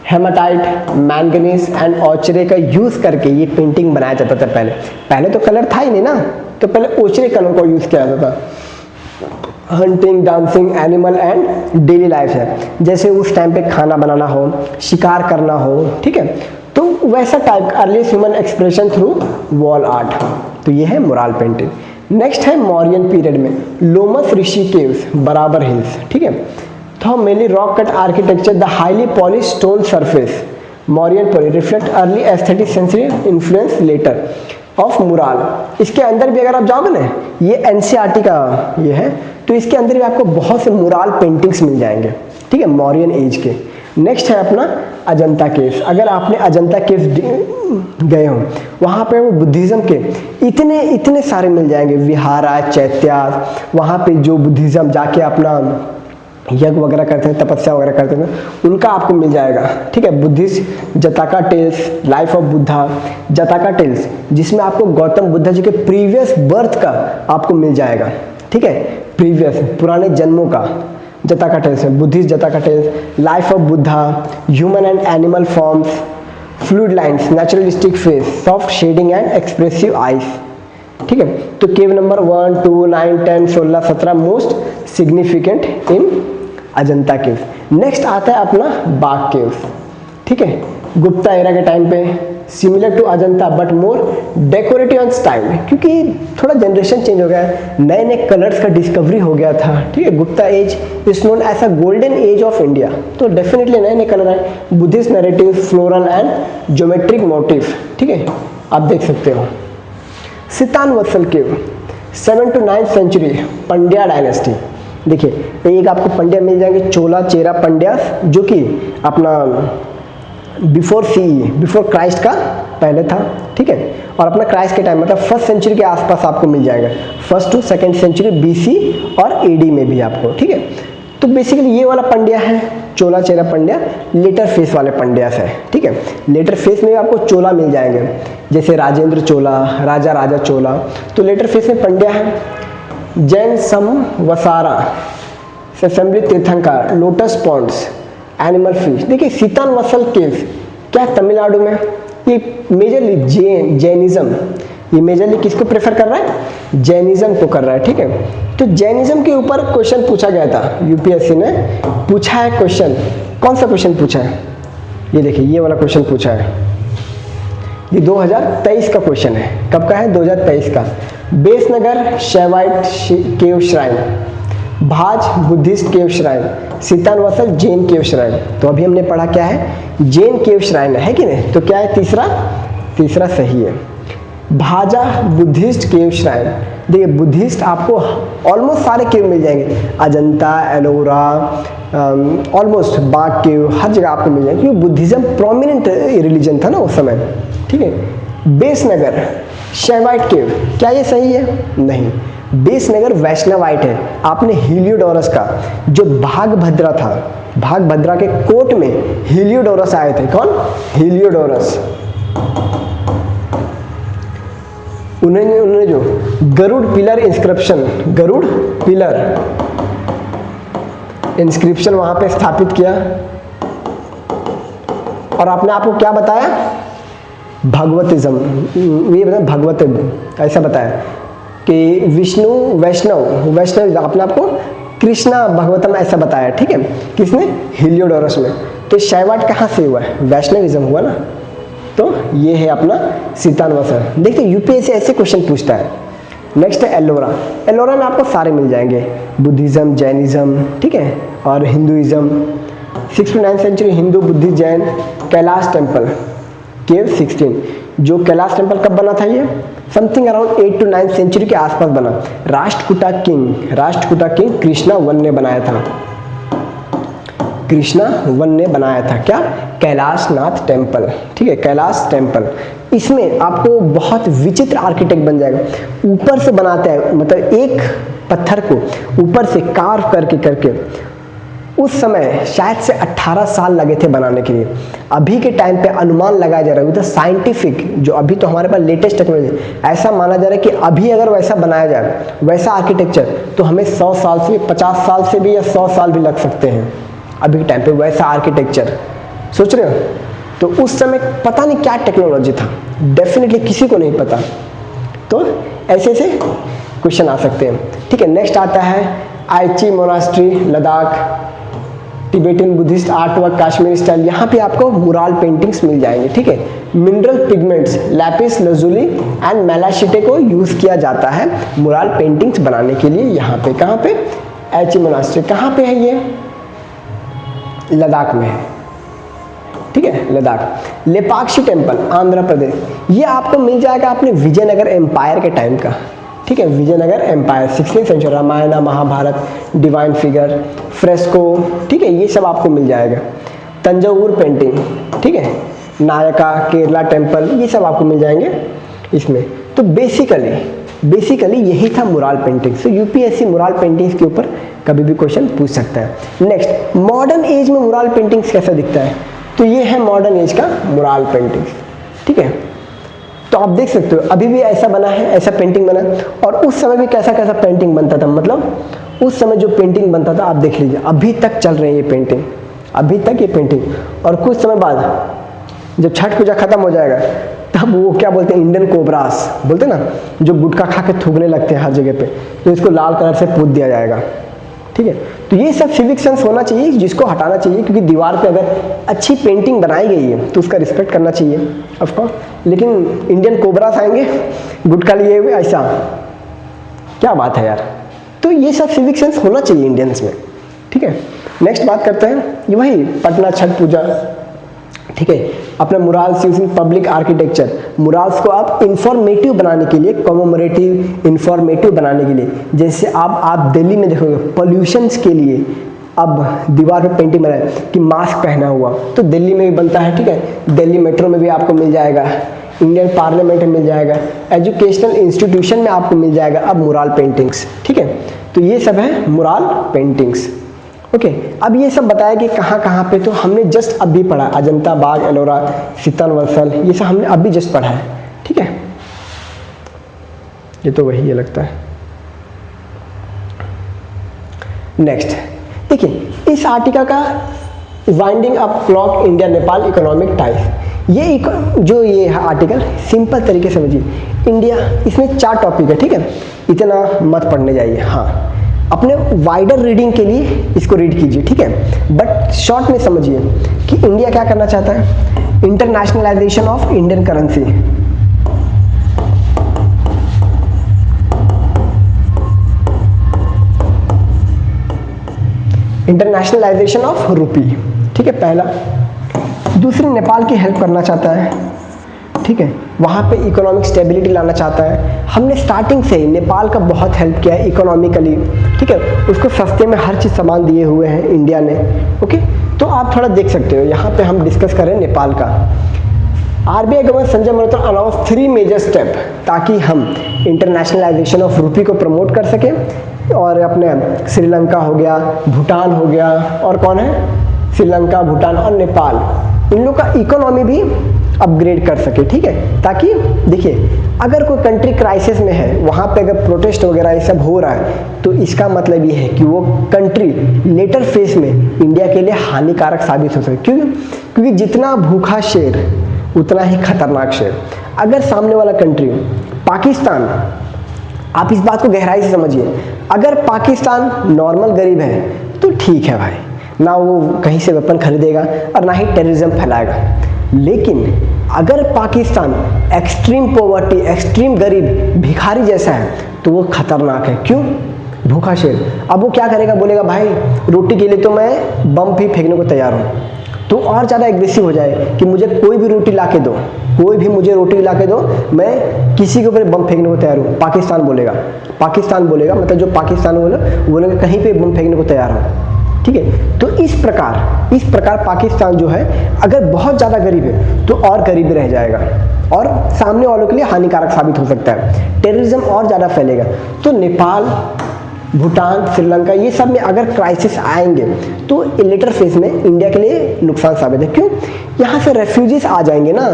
haematite, manganese and ochre का यूज करके ये पेंटिंग बनाया जाता था। पहले तो कलर था ही नहीं ना, तो पहले ओचरे कलर को यूज किया जाता था। Hunting, dancing, animal and daily life है, जैसे उस टाइम पे खाना बनाना हो, शिकार करना हो, ठीक है, तो वैसा type earliest human expression through wall art. तो ये है मुराल पेंटिंग। नेक्स्ट है मौर्यन पीरियड में लोमस ऋषि केव्स, बराबर हिल्स, ठीक है। तो mainly rock cut architecture, the highly polish stone surface, Mauryan period reflect early aesthetic century influence later of mural. इसके अंदर भी अगर आप जाओगे ना, ये एनसीईआरटी का ये है, तो इसके अंदर भी आपको बहुत से मुराल पेंटिंग्स मिल जाएंगे, ठीक है, मौर्यन एज के। नेक्स्ट है अपना अजंता केव्स। अगर आपने अजंता केव्स गए हो, वहाँ पे वो बुद्धिज्म के इतने सारे मिल जाएंगे, विहारा, चैत्या, वहाँ पे जो बुद्धिज्म जाके अपना यज्ञ वगैरह करते हैं, तपस्या वगैरह करते हैं, उनका आपको मिल जाएगा, ठीक है। Buddhist Jataka tales, life of Buddha, Jataka tales, जिसमें आपको गौतम बुद्ध जी के प्रीवियस बर्थ का आपको मिल जाएगा, ठीक है, प्रीवियस पुराने जन्मों का जताका टेल्स है, Buddhist Jataka tales, life of Buddha, human and animal forms, fluid lines, naturalistic face, soft shading and expressive eyes, ठीक है। तो cave number 1, 2, 9, 10, 16, 17 most significant in Ajanta caves. Next आता है अपना बाग केव्स, ठीक है, गुप्ता एरा के टाइम पे, similar to Ajanta but more decorative and style, क्योंकि थोड़ा जनरेशन चेंज हो गया है, नए नए कलर्स का डिस्कवरी हो गया था, ठीक है। Gupta age is known as a golden age of India, तो डेफिनेटली नए नए कलर है, Buddhist narrative, floral and geometric motif, ठीक है, आप देख सकते हो। Sittanavasal cave 7 to 9th century, Pandya dynasty. देखिए एक आपको पंड्या मिल जाएंगे, चोला, चेरा, पंड्या, जो कि अपना बिफोर क्राइस्ट का पहले था, ठीक है, और अपना क्राइस्ट के टाइम मतलब 1st सेंचुरी के आसपास आपको मिल जाएगा, 1st to 2nd century BC और AD में भी आपको, ठीक है। तो बेसिकली ये वाला पंड्या है चोला, चेरा, पंड्या, लेटर फेस वाले पंड्यास है, ठीक है। लेटर फेस में आपको चोला मिल जाएंगे, जैसे राजेंद्र चोला, राजा चोला, तो लेटर फेस में पंड्या है। जैन संवसारा, असेंबली तीर्थंकर, लोटस पॉन्ड्स, एनिमल फिश। देखिए सीतान वत्सल केव्स क्या तमिलनाडु में, ये मेजरली जैनिज्म, ये मेजरली किसको प्रेफर कर रहा है, जैनिज्म को कर रहा है, ठीक है। तो जैनिज्म के ऊपर क्वेश्चन पूछा गया था, यूपीएससी ने पूछा है क्वेश्चन। कौन सा क्वेश्चन पूछा है, ये देखिए ये वाला क्वेश्चन पूछा है, ये 2023 का क्वेश्चन है। कब का है, 2023 का। Besnagar Shaivite cave shrine, Bhaja Buddhist cave shrine, Sittanavasal Jain cave shrine. तो अभी हमने पढ़ा क्या है, जैन केव श्राइन है कि नहीं, तो क्या है तीसरा सही है। भाजा बुद्धिस्ट केव श्राइन, देखिए बुद्धिस्ट आपको ऑलमोस्ट सारे केव मिल जाएंगे, अजंता, एलोरा, ऑलमोस्ट बाग केव, हर जगह आपको मिल जाएंगे क्योंकि बुद्धिज्म प्रोमिनेंट रिलीजन था ना उस समय, ठीक है। बेसनगर शैवाइट केव, क्या ये सही है, नहीं, बेसनगर वैष्णवाइट है। आपने हीलियोडोरस का जो भागभद्रा था, भागभद्रा के कोट में हीलियोडोरस आए थे, कौन, हीलियोडोरस, उन्होंने जो गरुड़ पिलर इंस्क्रिप्शन वहां पे स्थापित किया। और आपने आपको क्या बताया, भगवतिज्म, ये बताया भगवतिज्म, ऐसा बताया कि विष्णु वैष्णव आपने आपको कृष्णा भगवतम ऐसा बताया, ठीक है, किसने, हीलियोडोरस में। तो शैवाइट कहाँ से हुआ है, वैष्णविज्म हुआ ना, तो ये है अपना सीतानवसल। देखिए यूपीएससी ऐसे क्वेश्चन पूछता है। नेक्स्ट है एलोरा, एलोरा में आपको सारे मिल जाएंगे, बुद्धिज्म, जैनिज्म, ठीक है, और Hinduism. 6 to 9 century Hindu, Buddhist, Jain. Kailash temple cave 16, जो कैलाश टेम्पल कब बना था, ये समथिंग अराउंड 8 to 9 सेंचुरी के आसपास बना। राष्ट्रकूटा किंग कृष्णा वन ने बनाया था, कृष्णा वन ने बनाया था, क्या, कैलाशनाथ टेम्पल, ठीक है, कैलाश टेम्पल। इसमें आपको बहुत विचित्र आर्किटेक्ट बन जाएगा, ऊपर से बनाते हैं, मतलब एक पत्थर को ऊपर से कार्व करके उस समय शायद से 18 साल लगे थे बनाने के लिए। अभी के टाइम पे अनुमान लगाया जा रहा है, साइंटिफिक जो अभी तो हमारे पास लेटेस्ट टेक्नोलॉजी, ऐसा माना जा रहा है कि अभी अगर वैसा बनाया जाए, वैसा आर्किटेक्चर, तो हमें 100 साल से 50 साल से भी या 100 साल भी लग सकते हैं। अभी के टाइम पे वैसा आर्किटेक्चर सोच रहे हो, तो उस समय पता नहीं क्या टेक्नोलॉजी था, डेफिनेटली किसी को नहीं पता। तो ऐसे ऐसे क्वेश्चन आ सकते हैं, ठीक है। नेक्स्ट आता है Alchi monastery, Ladakh, Tibetan Buddhist art work, Kashmiri style. यहाँ पे आपको मुराल पेंटिंग्स मिल जाएंगे, ठीक है। Mineral pigments, lapis lazuli and malachite को यूज किया जाता है मुराल पेंटिंग्स बनाने के लिए। यहाँ पे कहाँ पे, आइची मोनास्ट्री कहाँ पे है, ये लद्दाख में है, ठीक है, लद्दाख। लेपाक्षी टेम्पल आंध्र प्रदेश, ये आपको मिल जाएगा अपने विजयनगर एम्पायर के टाइम का, ठीक है, Vijayanagara empire 16th century, Ramayana Mahabharata, divine figure, fresco, ठीक है, ये सब आपको मिल जाएगा। तंजावुर पेंटिंग, ठीक है, नायका, केरला टेम्पल, ये सब आपको मिल जाएंगे इसमें। तो बेसिकली यही था मुराल पेंटिंग। तो यूपीएससी मुराल पेंटिंग्स के ऊपर कभी भी क्वेश्चन पूछ सकता है। नेक्स्ट, मॉडर्न एज में मुराल पेंटिंग्स कैसा दिखता है, तो ये है मॉडर्न एज का मुराल पेंटिंग्स, ठीक है। तो आप देख सकते हो अभी भी ऐसा बना है, ऐसा पेंटिंग बना है, और उस समय भी कैसा कैसा पेंटिंग बनता था, मतलब उस समय जो पेंटिंग बनता था आप देख लीजिए, अभी तक चल रही है ये पेंटिंग, अभी तक ये पेंटिंग। और कुछ समय बाद जब छठ पूजा खत्म हो जाएगा, तब वो क्या बोलते हैं, इंडियन कोबरास बोलते हैं ना, जो गुटखा खा के थूकने लगते हैं हर जगह पे, तो इसको लाल कलर से पोत दिया जाएगा, ठीक है। तो ये सब सिविक सेंस होना चाहिए, जिसको हटाना चाहिए, क्योंकि दीवार पे अगर अच्छी पेंटिंग बनाई गई है तो उसका रिस्पेक्ट करना चाहिए ऑफ कोर्स। लेकिन इंडियन कोबरास आएंगे गुटखा लिए हुए, ऐसा क्या बात है यार। तो ये सब सिविक सेंस होना चाहिए इंडियंस में, ठीक है। नेक्स्ट बात करते हैं, ये वही पटना छठ पूजा, ठीक है। अपना murals using public architecture, murals को आप इंफॉर्मेटिव बनाने के लिए, कॉमेमोरेटिव, इंफॉर्मेटिव बनाने के लिए, जैसे आप दिल्ली में देखोगे पॉल्यूशंस के लिए अब दीवार पे पेंटिंग बनाए कि मास्क पहना हुआ, तो दिल्ली में भी बनता है, ठीक है। दिल्ली मेट्रो में भी आपको मिल जाएगा, इंडियन पार्लियामेंट में मिल जाएगा, एजुकेशनल इंस्टीट्यूशन में आपको मिल जाएगा अब मुराल पेंटिंग्स, ठीक है। तो ये सब है मुराल पेंटिंग्स, ओके। अब ये सब बताया कि कहाँ कहाँ पे, तो हमने जस्ट अभी पढ़ा, अजंता, बाग, एलोरा, सीतानवसल, ये सब हमने अभी जस्ट पढ़ा है, ठीक है। ये तो वही है लगता है। नेक्स्ट देखिए, इस आर्टिकल का winding up clock India Nepal economic ties, ये आर्टिकल सिंपल तरीके से समझिए। इंडिया, इसमें 4 टॉपिक है, ठीक है, इतना मत पढ़ने जाइए, हाँ, अपने वाइडर रीडिंग के लिए इसको रीड कीजिए, ठीक है। बट शॉर्ट में समझिए कि इंडिया क्या करना चाहता है, internationalisation of Indian currency, internationalisation of rupee, ठीक है पहला। दूसरी, नेपाल की हेल्प करना चाहता है, ठीक है, वहाँ पे इकोनॉमिक स्टेबिलिटी लाना चाहता है। हमने स्टार्टिंग से ही नेपाल का बहुत हेल्प किया है इकोनॉमिकली, ठीक है, उसको सस्ते में हर चीज़ सामान दिए हुए हैं इंडिया ने। ओके, तो आप थोड़ा देख सकते हो, यहाँ पे हम डिस्कस करें नेपाल का। RBI governor Sanjay Malhotra announce 3 major step ताकि हम इंटरनेशनलाइजेशन ऑफ रुपी को प्रमोट कर सकें, और अपने श्रीलंका हो गया, भूटान हो गया, और कौन है, श्रीलंका, भूटान और नेपाल, इन लोग का इकोनॉमी भी अपग्रेड कर सके, ठीक है। ताकि देखिए, अगर कोई कंट्री क्राइसिस में है, वहाँ पे अगर प्रोटेस्ट वगैरह ये सब हो रहा है, तो इसका मतलब ये है कि वो कंट्री लेटर फेज में इंडिया के लिए हानिकारक साबित हो सकती है। क्यों? क्योंकि जितना भूखा शेर उतना ही खतरनाक शेर। अगर सामने वाला कंट्री पाकिस्तान, आप इस बात को गहराई से समझिए, अगर पाकिस्तान नॉर्मल गरीब है तो ठीक है भाई, ना वो कहीं से वेपन खरीदेगा और ना ही टेररिज्म फैलाएगा। लेकिन अगर पाकिस्तान एक्सट्रीम पॉवर्टी, एक्सट्रीम गरीब, भिखारी जैसा है, तो वो खतरनाक है। क्यों? भूखा शेर। अब वो क्या करेगा, बोलेगा भाई रोटी के लिए तो मैं बम भी फेंकने को तैयार हूँ, तो और ज़्यादा एग्रेसिव हो जाए कि मुझे कोई भी रोटी ला के दो, कोई भी मुझे रोटी ला के दो, मैं किसी के ऊपर बम फेंकने को तैयार हूँ। पाकिस्तान बोलेगा, पाकिस्तान बोलेगा, मतलब जो पाकिस्तान बोलेगा कहीं पे बम फेंकने को तैयार हो, ठीक है। तो इस प्रकार पाकिस्तान जो है, अगर बहुत ज़्यादा गरीब है तो और गरीब रह जाएगा और सामने वालों के लिए हानिकारक साबित हो सकता है, टेररिज्म और ज़्यादा फैलेगा। तो नेपाल, भूटान, श्रीलंका, ये सब में अगर क्राइसिस आएंगे तो लेटर फेज में इंडिया के लिए नुकसान साबित है। क्यों? यहाँ से रेफ्यूजीज आ जाएंगे ना,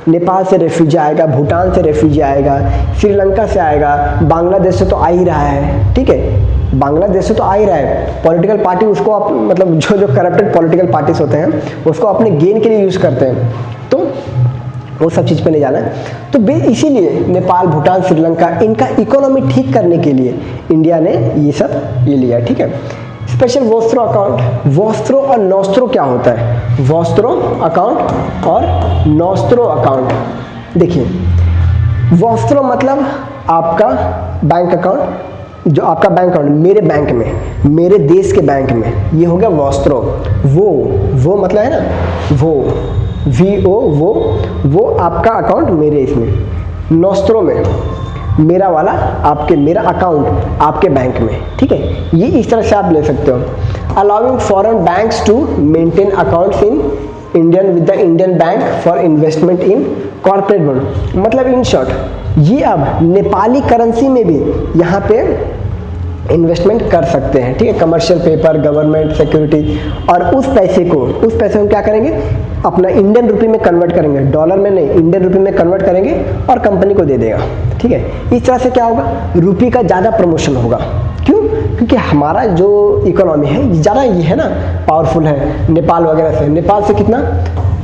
नेपाल से रेफ्यूजी आएगा, भूटान से रेफ्यूजी आएगा, श्रीलंका से आएगा, बांग्लादेश से तो आ ही रहा है, ठीक है, बांग्लादेश से तो आ ही रहा है। पॉलिटिकल पार्टी उसको मतलब जो करप्टेड पॉलिटिकल पार्टीज होते हैं उसको अपने गेन के लिए यूज़ करते हैं, तो वो सब चीज़ पे नहीं जाना है। तो इसीलिए नेपाल, भूटान, श्रीलंका, इनका इकोनॉमी ठीक करने के लिए इंडिया ने ये लिया, ठीक है। स्पेशल वोस्त्रो अकाउंट, वोस्त्रो और नोस्त्रो क्या होता है? वोस्त्रो अकाउंट और नोस्त्रो अकाउंट। देखिए, वोस्त्रो मतलब आपका बैंक अकाउंट, जो आपका बैंक अकाउंट मेरे बैंक में, मेरे देश के बैंक में, ये हो गया वोस्त्रो। वो मतलब है ना, वो आपका अकाउंट मेरे इसमें। नोस्त्रो में मेरा वाला मेरा अकाउंट आपके बैंक में, ठीक है। ये इस तरह से आप ले सकते हो। Allowing foreign banks to maintain accounts in Indian with the Indian bank for investment in corporate bond, मतलब इन शॉर्ट ये अब नेपाली करेंसी में भी यहाँ पे इन्वेस्टमेंट कर सकते हैं, ठीक है। कमर्शियल पेपर, गवर्नमेंट सिक्योरिटी, और उस पैसे को क्या करेंगे, अपना इंडियन रुपी में कन्वर्ट करेंगे, डॉलर में नहीं, इंडियन रुपी में कन्वर्ट करेंगे और कंपनी को दे देगा, ठीक है। इस तरह से क्या होगा, रुपी का ज़्यादा प्रमोशन होगा। क्यों? क्योंकि हमारा जो इकोनॉमी है ज़्यादा ये है ना, पावरफुल है नेपाल वगैरह से। नेपाल से कितना,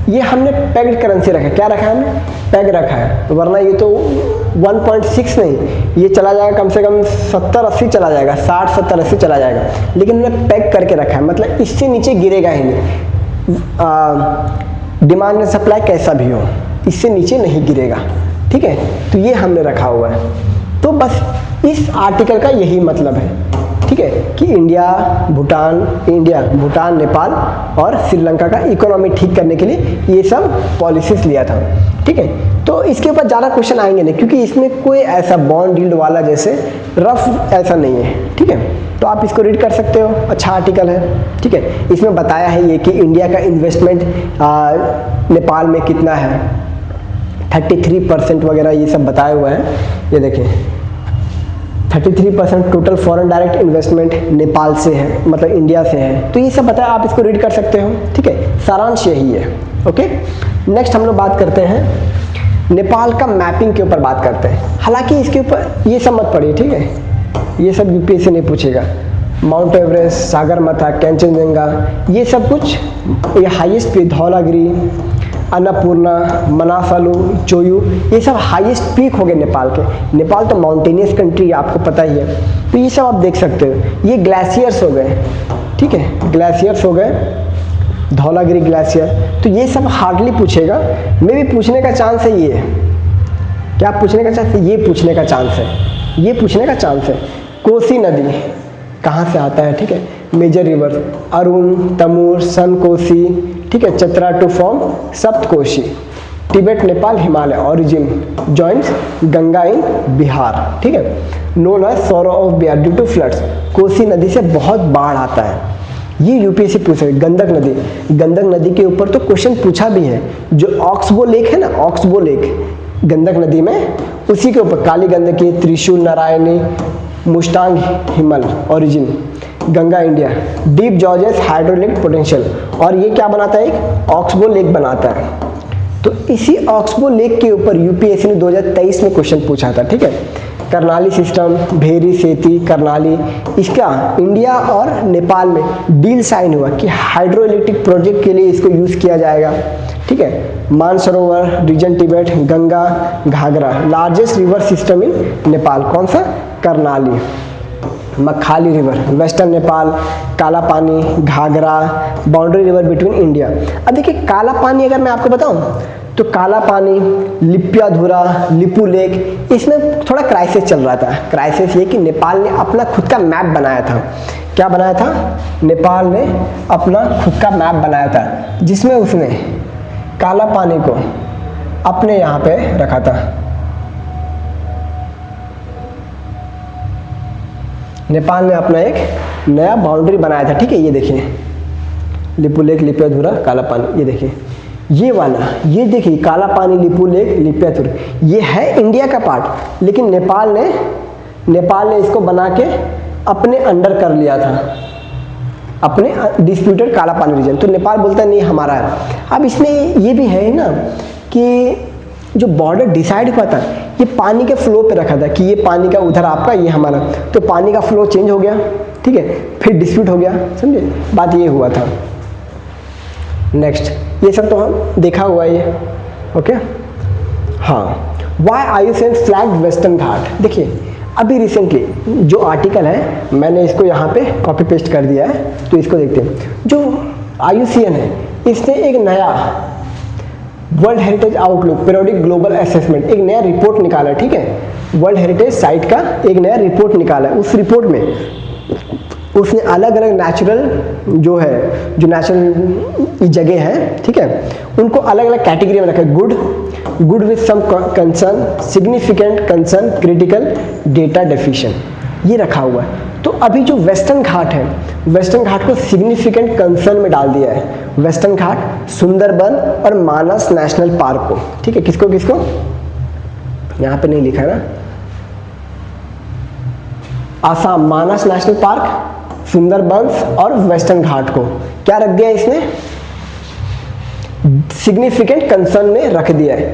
ये हमने पैक्ड करेंसी रखा है। क्या रखा है हमने? पैग रखा है, वरना ये तो 1.6 नहीं, ये चला जाएगा कम से कम 70-80 चला जाएगा, 60-70-80 चला जाएगा, लेकिन हमने पैक करके रखा है, मतलब इससे नीचे गिरेगा ही नहीं। डिमांड एंड सप्लाई कैसा भी हो, इससे नीचे नहीं गिरेगा, ठीक है। तो ये हमने रखा हुआ है। तो बस इस आर्टिकल का यही मतलब है, ठीक है, कि इंडिया, भूटान, नेपाल और श्रीलंका का इकोनॉमी ठीक करने के लिए ये सब पॉलिसीज लिया था, ठीक है। तो इसके ऊपर ज़्यादा क्वेश्चन आएंगे नहीं, क्योंकि इसमें कोई ऐसा बॉन्ड डील वाला जैसे रफ ऐसा नहीं है, ठीक है। तो आप इसको रीड कर सकते हो, अच्छा आर्टिकल है, ठीक है। इसमें बताया है ये कि इंडिया का इन्वेस्टमेंट नेपाल में कितना है, 33% वगैरह ये सब बताया हुआ है। ये देखिए 33% total foreign direct investment Nepal से है, मतलब इंडिया से है। तो ये सब बताया, आप इसको रीड कर सकते हो, ठीक है। सारांश यही है, ओके। नेक्स्ट हम लोग बात करते हैं नेपाल का मैपिंग के ऊपर बात करते हैं। हालांकि इसके ऊपर ये सब मत पढ़िए, ठीक है, ये सब यूपीएससी नहीं पूछेगा। माउंट एवरेस्ट, सागरमाथा, कैंचनजंगा, ये सब कुछ, ये हाईएस्ट पीक, धौलागिरी, अन्नपूर्णा, मनाफालू, चोयू, ये सब हाईएस्ट पीक हो गए नेपाल के। नेपाल तो माउंटेनियस कंट्री है, आपको पता ही है। तो ये सब आप देख सकते हो। ये ग्लेशियर्स हो गए, ठीक है, ग्लेशियर्स हो गए, धौलागिरी ग्लेशियर। तो ये सब हार्डली पूछेगा, मे भी पूछने का चांस है। ये क्या पूछने का चांस है? ये पूछने का चांस है, ये पूछने का चांस है। कोसी नदी कहाँ से आता है, ठीक है। मेजर रिवर, अरुण, तमूर, सन कोसी, ठीक है, Chatra to form Saptakoshi, Tibet, Nepal, Himalaya, origin joins Ganga in Bihar, ठीक है, known as sorrow of Bihar due to floods, Kosi नदी से बहुत बाढ़ आता है, ये यूपीएससी पूछा है। गंडक नदी, गंडक नदी के ऊपर तो क्वेश्चन पूछा भी है, जो ऑक्सबो लेक है ना, ऑक्सबो लेक गंडक नदी में, उसी के ऊपर काली गंडकी, त्रिशूल, Narayani, Mustang, Himal, origin Ganga India, deep George's hydraulic potential, और ये क्या बनाता है, एक ऑक्सबो लेक बनाता है। तो इसी ऑक्सबो लेक के ऊपर यूपीएससी ने 2023 में क्वेश्चन पूछा था, ठीक है। करनाली सिस्टम, भेरी सेती, करनाली, इसका इंडिया और नेपाल में डील साइन हुआ कि हाइड्रो इलेक्ट्रिक प्रोजेक्ट के लिए इसको यूज किया जाएगा, ठीक है। Mansarovar region, Tibet, Ganga Ghaghara, largest river system in Nepal, कौन सा, Karnali. Mahakali river, western Nepal, Kalapani, Ghaghara, boundary river between India. अब देखिए काला पानी अगर मैं आपको बताऊं तो काला पानी, लिप्याधुरा, लिपू लेक, इसमें थोड़ा क्राइसिस चल रहा था। क्राइसिस ये कि नेपाल ने अपना खुद का मैप बनाया था। क्या बनाया था, नेपाल ने अपना खुद का मैप बनाया था, जिसमें उसने काला पानी को अपने यहाँ पे रखा था। नेपाल ने अपना एक नया बाउंड्री बनाया था, ठीक है। ये देखिए लिपू लेक, लिप्याधुरा, काला पानी, ये देखिए ये वाला, ये देखिए काला पानी, लिपू लेक, लिप्याधुरा, ये है इंडिया का पार्ट, लेकिन नेपाल ने इसको बना के अपने अंडर कर लिया था, अपने डिस्प्यूटेड काला पानी रीजन। तो नेपाल बोलता है नहीं हमारा है। अब इसमें ये भी है ना कि जो बॉर्डर डिसाइड हुआ था ये पानी के फ्लो पे रखा था कि ये पानी का उधर आपका, ये हमारा, तो पानी का फ्लो चेंज हो गया, ठीक है, फिर डिस्प्यूट हो गया, समझे, बात ये हुआ था। नेक्स्ट, ये सब तो हम देखा हुआ है ये, ओके। हाँ, वाई IUCN फ्लैग वेस्टर्न घाट। देखिए अभी रिसेंटली जो आर्टिकल है मैंने इसको यहाँ पे कॉपी पेस्ट कर दिया है, तो इसको देखते हैं। जो IUCN है इसने एक नया world heritage outlook periodic global assessment एक नया रिपोर्ट निकाला है, ठीक है। वर्ल्ड हेरिटेज साइट का एक नया रिपोर्ट निकाला है। उस रिपोर्ट में उसने अलग अलग नेचुरल जो नेचुरल जगह है, ठीक है, उनको अलग अलग कैटेगरी में रखा है। Good with some concern, significant concern, critical, data deficient, ये रखा हुआ है। तो अभी जो वेस्टर्न घाट है, वेस्टर्न घाट को सिग्निफिकेंट कंसर्न में डाल दिया है। वेस्टर्न घाट, सुंदरबन और मानस नेशनल पार्क को, ठीक है। किसको किसको, यहाँ पे नहीं लिखा है ना, आसाम मानस नेशनल पार्क, सुंदरबंस और वेस्टर्न घाट को क्या रख दिया इसने, सिग्निफिकेंट कंसर्न में रख दिया है।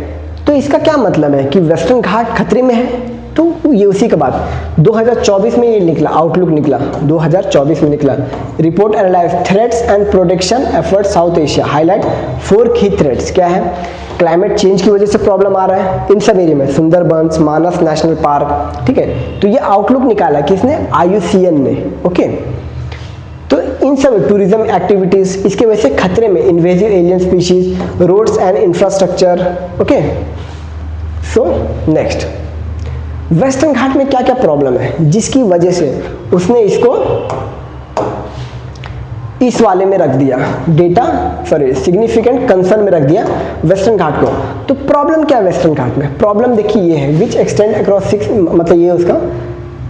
तो इसका क्या मतलब है कि वेस्टर्न घाट खतरे में है। तो ये उसी के बाद 2024 में ये निकला, आउटलुक निकला, 2024 में निकला, report analyse threats and protection effort south Asia, highlight 4 की थ्रेट्स। क्या है, क्लाइमेट चेंज की वजह से प्रॉब्लम आ रहा है इन सब एरिया में, सुंदरबंस, मानस नेशनल पार्क, ठीक है। तो ये आउटलुक निकाला किसने, IUCN ने, ओके। तो इन सब टूरिज्म एक्टिविटीज, इसके वजह से खतरे में invasive alien species, roads and infrastructure, okay. So next, Western Ghat में क्या क्या प्रॉब्लम है जिसकी वजह से उसने इसको इस वाले में रख दिया, सिग्निफिकेंट कंसर्न में रख दिया वेस्टर्न घाट को। तो प्रॉब्लम क्या है वेस्टर्न घाट में, प्रॉब्लम देखिए ये है, विच एक्सटेंड अक्रॉस 6, मतलब ये उसका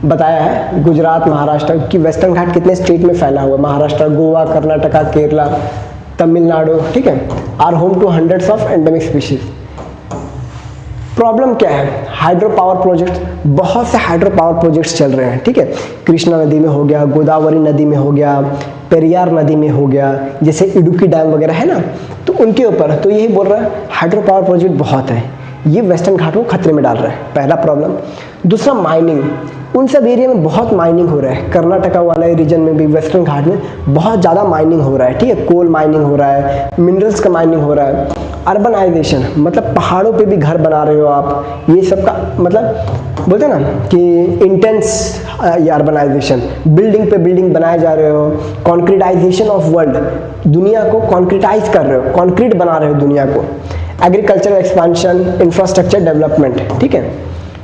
बताया है, गुजरात, महाराष्ट्र की वेस्टर्न घाट कितने स्टेट में फैला हुआ है, महाराष्ट्र, गोवा, कर्नाटका, केरला, तमिलनाडु, ठीक है, are home to hundreds of endemic species. Problem क्या है, हाइड्रो पावर प्रोजेक्ट, बहुत से हाइड्रो पावर प्रोजेक्ट्स चल रहे हैं, ठीक है। कृष्णा नदी में हो गया, गोदावरी नदी में हो गया, पेरियार नदी में हो गया, जैसे इडुक्की डैम वगैरह है ना, तो उनके ऊपर तो यही बोल रहा है हाइड्रो पावर प्रोजेक्ट बहुत है, ये वेस्टर्न घाट को खतरे में डाल रहा है, पहला प्रॉब्लम। दूसरा माइनिंग, उन सब एरिया में बहुत माइनिंग हो रहा है, कर्नाटका वाला रीजन में भी वेस्टर्न घाट में बहुत ज़्यादा माइनिंग हो रहा है, ठीक है, कोल माइनिंग हो रहा है, मिनरल्स का माइनिंग हो रहा है। अर्बनाइजेशन, मतलब पहाड़ों पे भी घर बना रहे हो आप, ये सब का मतलब बोलते हैं ना कि इंटेंस ये अर्बनाइजेशन, बिल्डिंग पे बिल्डिंग बनाए जा रहे हो, कॉन्क्रीटाइजेशन ऑफ वर्ल्ड, दुनिया को कॉन्क्रीटाइज कर रहे हो, कॉन्क्रीट बना रहे हो दुनिया को, एग्रीकल्चर एक्सपांशन, इंफ्रास्ट्रक्चर डेवलपमेंट, ठीक है,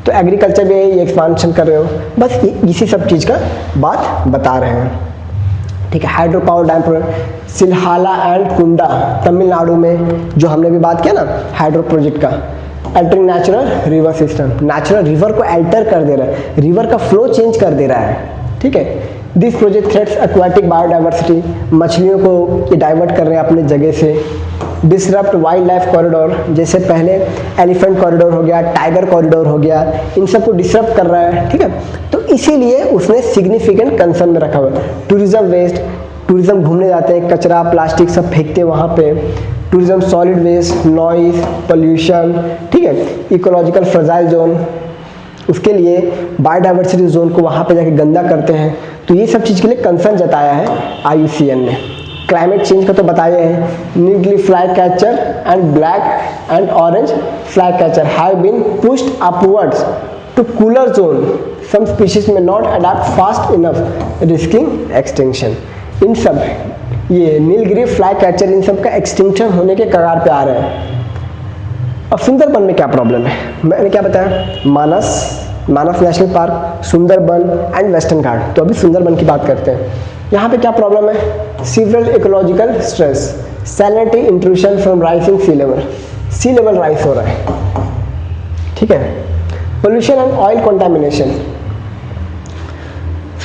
तो एग्रीकल्चर में ये एक्सपांशन कर रहे हो, बस इसी सब चीज़ का बात बता रहे हैं। ठीक है। Hydro power dam project Silahalla and Kunda Tamil Nadu में, जो हमने भी बात किया ना हाइड्रो प्रोजेक्ट का। Altering natural river system, natural river को अल्टर कर दे रहा है, रिवर का फ्लो चेंज कर दे रहा है, ठीक है। This project threats aquatic biodiversity, मछलियों को ये डाइवर्ट कर रहे हैं अपने जगह से। डिसरप्ट वाइल्ड लाइफ कॉरिडोर, जैसे पहले एलिफेंट कॉरिडोर हो गया, टाइगर कॉरिडोर हो गया, इन सबको डिसरप्ट कर रहा है, ठीक है। तो इसीलिए उसने सिग्निफिकेंट कंसर्न में रखा हुआ है। टूरिज्म वेस्ट, टूरिज्म घूमने जाते हैं, कचरा प्लास्टिक सब फेंकते हैं वहाँ पे। Tourism solid waste, noise, pollution, ठीक है। इकोलॉजिकल फ्रजाइल जोन, उसके लिए बायोडाइवर्सिटी जोन को वहाँ पे जाके गंदा करते हैं। तो ये सब चीज़ के लिए कंसर्न जताया है IUCN ने। क्लाइमेट चेंज का तो बताया है, needly fly catcher and black and orange fly catcher have been pushed upwards to cooler zone, some species में not adapt fast enough risking extinction. इन सब ये नीलगिरी फ्लाई कैचर इन सब का एक्सटिंक्शन होने के कगार पे आ रहे हैं। अब सुंदरबन में क्या प्रॉब्लम है, मैंने क्या बताया, Manas national park, Sundarban and Western Ghat. तो अभी सुंदरबन की बात करते हैं। यहाँ पे क्या प्रॉब्लम है, several ecological stress, salinity intrusion from rising sea level rise हो रहा है, ठीक है। Pollution and oil contamination,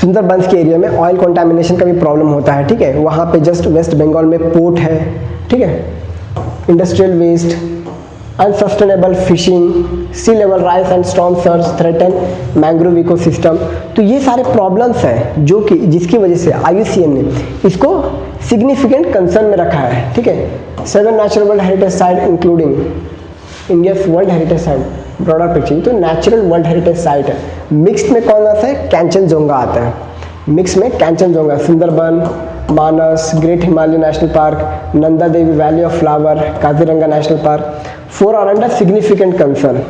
Sundarban के एरिया में ऑयल कंटामिनेशन का भी प्रॉब्लम होता है, ठीक है। वहाँ पे जस्ट वेस्ट बंगाल में पोर्ट है, ठीक है। Industrial waste, unsustainable fishing, sea level rise and storm surge threaten mangrove ecosystem. तो ये सारे प्रॉब्लम्स हैं जो कि जिसकी वजह से IUCN ने इसको सिग्निफिकेंट कंसर्न में रखा है, ठीक है। 7 natural world heritage site including India's world heritage site, broader picture. तो नेचुरल वर्ल्ड हेरिटेज साइट है। मिक्स में कौन आता है, कैंचनजोंगा आता है। मिक्स में Kanchenjunga, Sundarban, Manas, great Himalaya national park, Nanda Devi valley of flower, Kaziranga national park. 4 are under significant concern.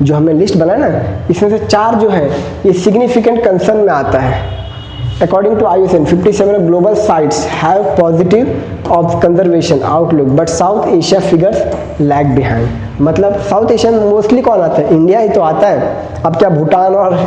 जो हमने लिस्ट बनाया ना, इसमें से 4 जो है ये सिग्निफिकेंट कंसर्न में आता है। According to IUCN 57 global sites have positive of conservation outlook but south Asia figures lag behind. मतलब साउथ एशिया में मोस्टली कौन आता है, इंडिया ही तो आता है। अब क्या भूटान और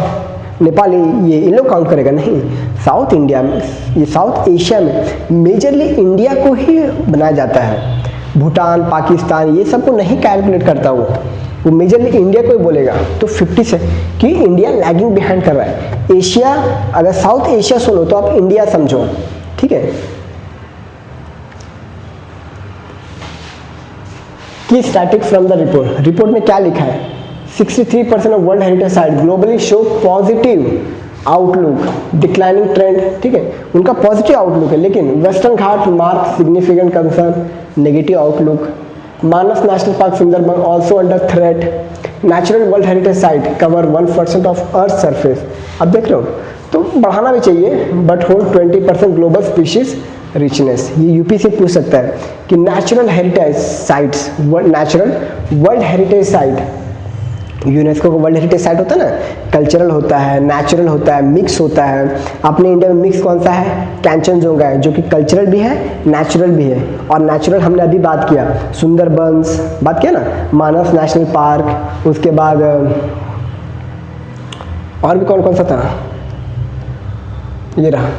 नेपाल ये इन लोग काउंट करेगा, नहीं। साउथ इंडिया में, ये साउथ एशिया में मेजरली इंडिया को ही बनाया जाता है। भूटान, पाकिस्तान ये सबको नहीं कैलकुलेट करता वो मेजरली इंडिया को ही बोलेगा। तो 50 से कि इंडिया लैगिंग बिहाइंड कर रहा है। एशिया, अगर साउथ एशिया सुनो तो आप इंडिया समझो, ठीक है। की स्टैटिक फ्रॉम द रिपोर्ट में क्या लिखा है, 63% of world heritage site globally show positive outlook, declining trend, ठीक है। उनका पॉजिटिव आउटलुक है, लेकिन western Ghat mark significant concern, negative outlook. Manas national park Sundarban also under threat. Natural world heritage site cover 1% of earth surface. अब देख रहे हो, तो बढ़ाना भी चाहिए, but hold 20% global species richness. ये यूपी से पूछ सकता है कि natural heritage sites, natural world heritage site, UNESCO का वर्ल्ड हेरिटेज साइट होता है ना, कल्चरल होता है, नेचुरल होता है, मिक्स होता है। अपने इंडिया में मिक्स कौन सा है, कैंचनजोंगा है, जो कि कल्चरल भी है, नेचुरल भी है। और नेचुरल हमने अभी बात किया, सुंदरबंस बात किया ना, मानस नेशनल पार्क, उसके बाद और भी कौन कौन सा था, ये रहा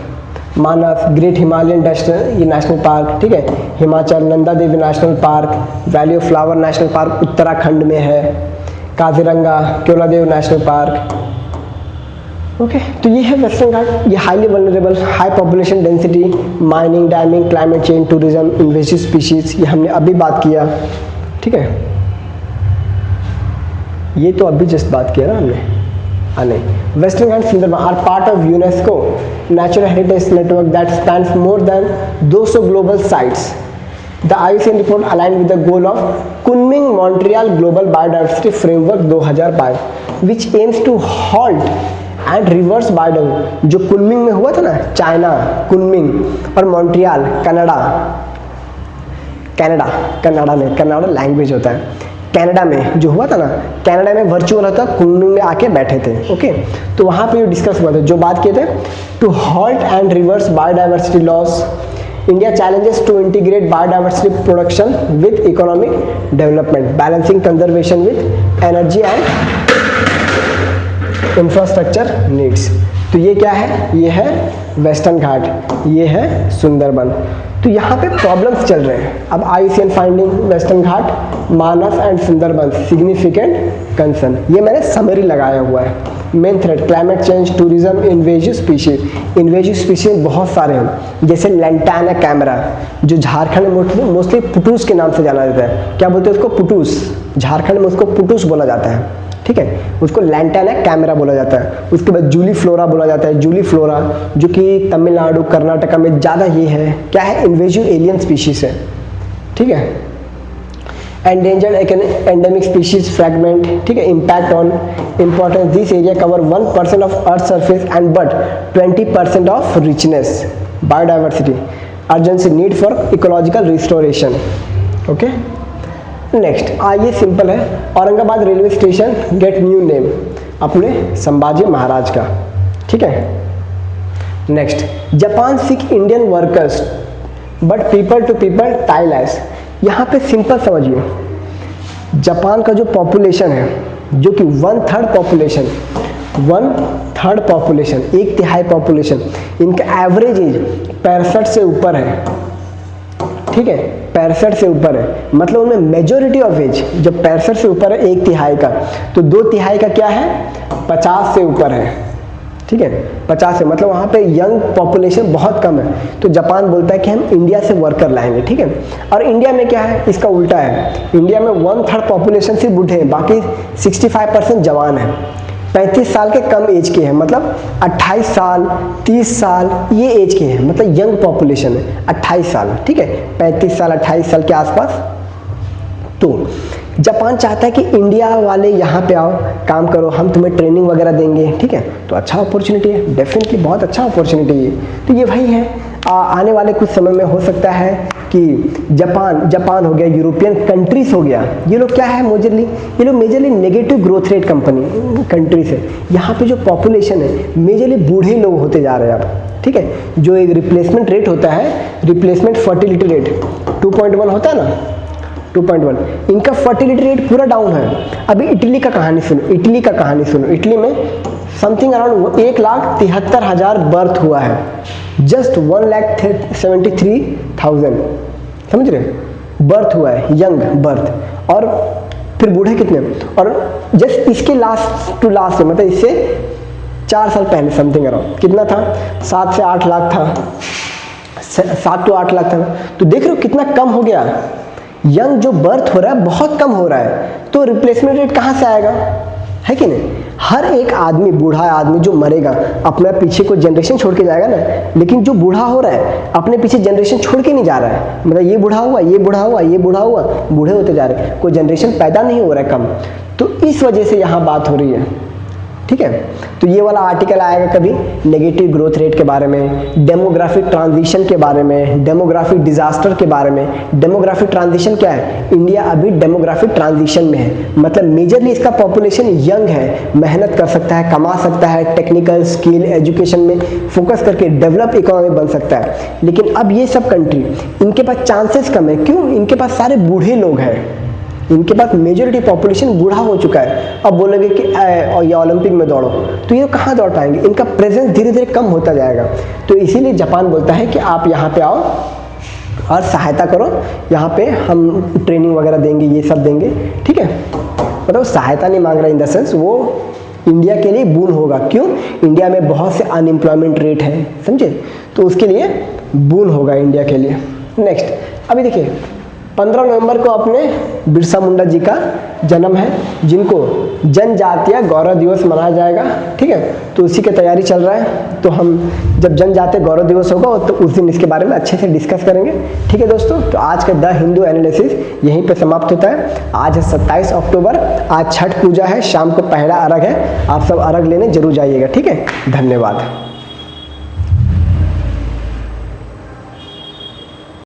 मानस, ग्रेट हिमालयन ये नेशनल पार्क, ठीक है। Himachal, Nanda Devi national park, valley of flower national park Uttarakhand में है। Kaziranga, Keoladeo national park, okay. तो ये है वेस्टर्न घाट। ये highly vulnerable, high population density, mining, damming, climate change, tourism, invasive species, ये हमने अभी बात किया, ठीक है। ये तो अभी जस्ट बात किया ना हमने, नहीं। Western Ghat Sundarban are part of UNESCO natural heritage network that spans more than 200 global sites. The IUCN report aligned with the goal of Kunming-Montreal Global Biodiversity Framework 2005, which aims to halt and reverse biodiversity। जो कुनमिंग में हुआ था ना, चाइना, कुनमिंग, और मॉन्ट्रियल, कनाडा में, कनाडा लैंग्वेज होता है, कनाडा में जो हुआ था ना, कनाडा में वर्चुअल होता, कुनमिंग में आके बैठे थे, ओके। तो वहाँ पे डिस्कस हुआ था, जो बात किए थे, to halt and reverse biodiversity loss. India challenges to integrate biodiversity production with economic development, balancing conservation with energy and infrastructure needs। तो ये क्या है, ये है वेस्टर्न घाट, ये है सुंदरबन। तो यहाँ पे प्रॉब्लम्स चल रहे हैं। अब IUCN finding western Ghat, Manas and Sundarban significant concern, ये मैंने समरी लगाया हुआ है। Main threat climate change, tourism, invasive species. Invasive species बहुत सारे हैं, जैसे लैंटाना कैमरा जो झारखंड में मोस्टली पुटूस के नाम से जाना जाता है। क्या बोलते हैं उसको, पुटूस, झारखंड में उसको पुटूस बोला जाता है, ठीक है, उसको लैंटाना कैमरा बोला जाता है। उसके बाद जूली फ्लोरा बोला जाता है, जूली फ्लोरा जो कि तमिलनाडु कर्नाटका में ज़्यादा ये है, क्या है, इन्वेजिव एलियन स्पीशीज है, ठीक है। एंडेंजर्ड एंडेमिक स्पीशीज फ्रैगमेंट, ठीक है। Impact on importance, this area cover 1% of earth surface and but 20% of richness, biodiversity, urgency, need for ecological restoration, okay. Next ये सिंपल है, Aurangabad railway station get new name अपने संभाजी महाराज का, ठीक है। Next, Japan seek Indian workers but people to people ties. यहाँ पे सिंपल समझिए, जापान का जो पॉपुलेशन है, जो कि 1/3 पॉपुलेशन, 1/3 पॉपुलेशन, 1/3 पॉपुलेशन, इनका एवरेज एज 65 से ऊपर है, ठीक है, 65 से ऊपर है। मतलब उनमें मेजोरिटी ऑफ एज जब 65 से ऊपर है 1/3 का, तो 2/3 का क्या है, 50 से ऊपर है, ठीक है, 50 से, मतलब वहाँ पे यंग पॉपुलेशन बहुत कम है। तो जापान बोलता है कि हम इंडिया से वर्कर लाएंगे, ठीक है। और इंडिया में क्या है, इसका उल्टा है। इंडिया में 1/3 पॉपुलेशन सिर्फ बूढ़े हैं, बाकी 65% जवान है, 35 साल के कम एज के हैं, मतलब 28 साल 30 साल ये एज के हैं, मतलब यंग पॉपुलेशन है 28 साल, ठीक है, 35 साल 28 साल के आसपास। तो जापान चाहता है कि इंडिया वाले यहाँ पे आओ, काम करो, हम तुम्हें ट्रेनिंग वगैरह देंगे, ठीक है। तो अच्छा अपॉर्चुनिटी है, डेफिनेटली बहुत अच्छा अपॉर्चुनिटी है। तो ये वही है, आने वाले कुछ समय में हो सकता है कि जापान हो गया, यूरोपियन कंट्रीज हो गया, ये लोग क्या है ये लोग majorly negative growth rate countries है। यहाँ पे जो पॉपुलेशन है मेजरली बूढ़े लोग होते जा रहे हैं अब, ठीक है। जो एक रिप्लेसमेंट रेट होता है, रिप्लेसमेंट फर्टिलिटी रेट 2.1 होता है ना, 2.1, इनका फर्टिलिटी रेट पूरा डाउन है। अभी इटली का कहानी सुनो, इटली में समथिंग अराउंड 1,73,000 बर्थ हुआ है, जस्ट 1,73,000, समझ रहे, बर्थ हुआ है, यंग बर्थ। और फिर बूढ़े कितने, और जस्ट इसके लास्ट टू लास्ट, मतलब इससे 4 साल पहले समथिंग अराउंड कितना था, 7 से 8 लाख था, 7 to 8 लाख था। तो देख रहे हो कितना कम हो गया, यंग जो बर्थ हो रहा है बहुत कम हो रहा है। तो रिप्लेसमेंट रेट कहाँ से आएगा, है कि नहीं। हर एक आदमी, बूढ़ा आदमी जो मरेगा, अपना पीछे कोई जनरेशन छोड़ के जाएगा ना, लेकिन जो बूढ़ा हो रहा है अपने पीछे जनरेशन छोड़ के नहीं जा रहा है, मतलब ये बूढ़ा हुआ, बूढ़े होते जा रहे हैं, कोई जनरेशन पैदा नहीं हो रहा है कम। तो इस वजह से यहाँ बात हो रही है, ठीक है। तो ये वाला आर्टिकल आएगा कभी नेगेटिव ग्रोथ रेट के बारे में, डेमोग्राफिक ट्रांजिशन के बारे में, डेमोग्राफिक डिजास्टर के बारे में। डेमोग्राफिक ट्रांजिशन क्या है, इंडिया अभी डेमोग्राफिक ट्रांजिशन में है, मतलब मेजरली इसका पॉपुलेशन यंग है, मेहनत कर सकता है, कमा सकता है, टेक्निकल स्किल एजुकेशन में फोकस करके डेवलप इकोनॉमी बन सकता है। लेकिन अब ये सब कंट्री, इनके पास चांसेस कम है, क्यों, इनके पास सारे बूढ़े लोग हैं, इनके पास मेजोरिटी पॉपुलेशन बूढ़ा हो चुका है। अब बोलेंगे कि ये ओलंपिक में दौड़ो, तो ये कहाँ दौड़ पाएंगे, इनका प्रेजेंस धीरे धीरे कम होता जाएगा। तो इसीलिए जापान बोलता है कि आप यहाँ पे आओ और सहायता करो, यहाँ पे हम ट्रेनिंग वगैरह देंगे, ये सब देंगे, ठीक है। मतलब सहायता नहीं मांग रहा इन द सेंस, वो इंडिया के लिए बून होगा, क्यों, इंडिया में बहुत से अनएम्प्लॉयमेंट रेट है, समझे, तो उसके लिए बून होगा इंडिया के लिए। नेक्स्ट, अभी देखिए 15 नवंबर को अपने बिरसा मुंडा जी का जन्म है, जिनको जनजातीय गौरव दिवस मनाया जाएगा, ठीक है। तो उसी की तैयारी चल रहा है, तो हम जब जनजातीय गौरव दिवस होगा तो उस दिन इसके बारे में अच्छे से डिस्कस करेंगे, ठीक है दोस्तों। तो आज का द हिंदू एनालिसिस यहीं पे समाप्त होता है। आज है 27 अक्टूबर, आज छठ पूजा है, शाम को पहला अर्घ है, आप सब अर्घ लेने जरूर जाइएगा, ठीक है। धन्यवाद।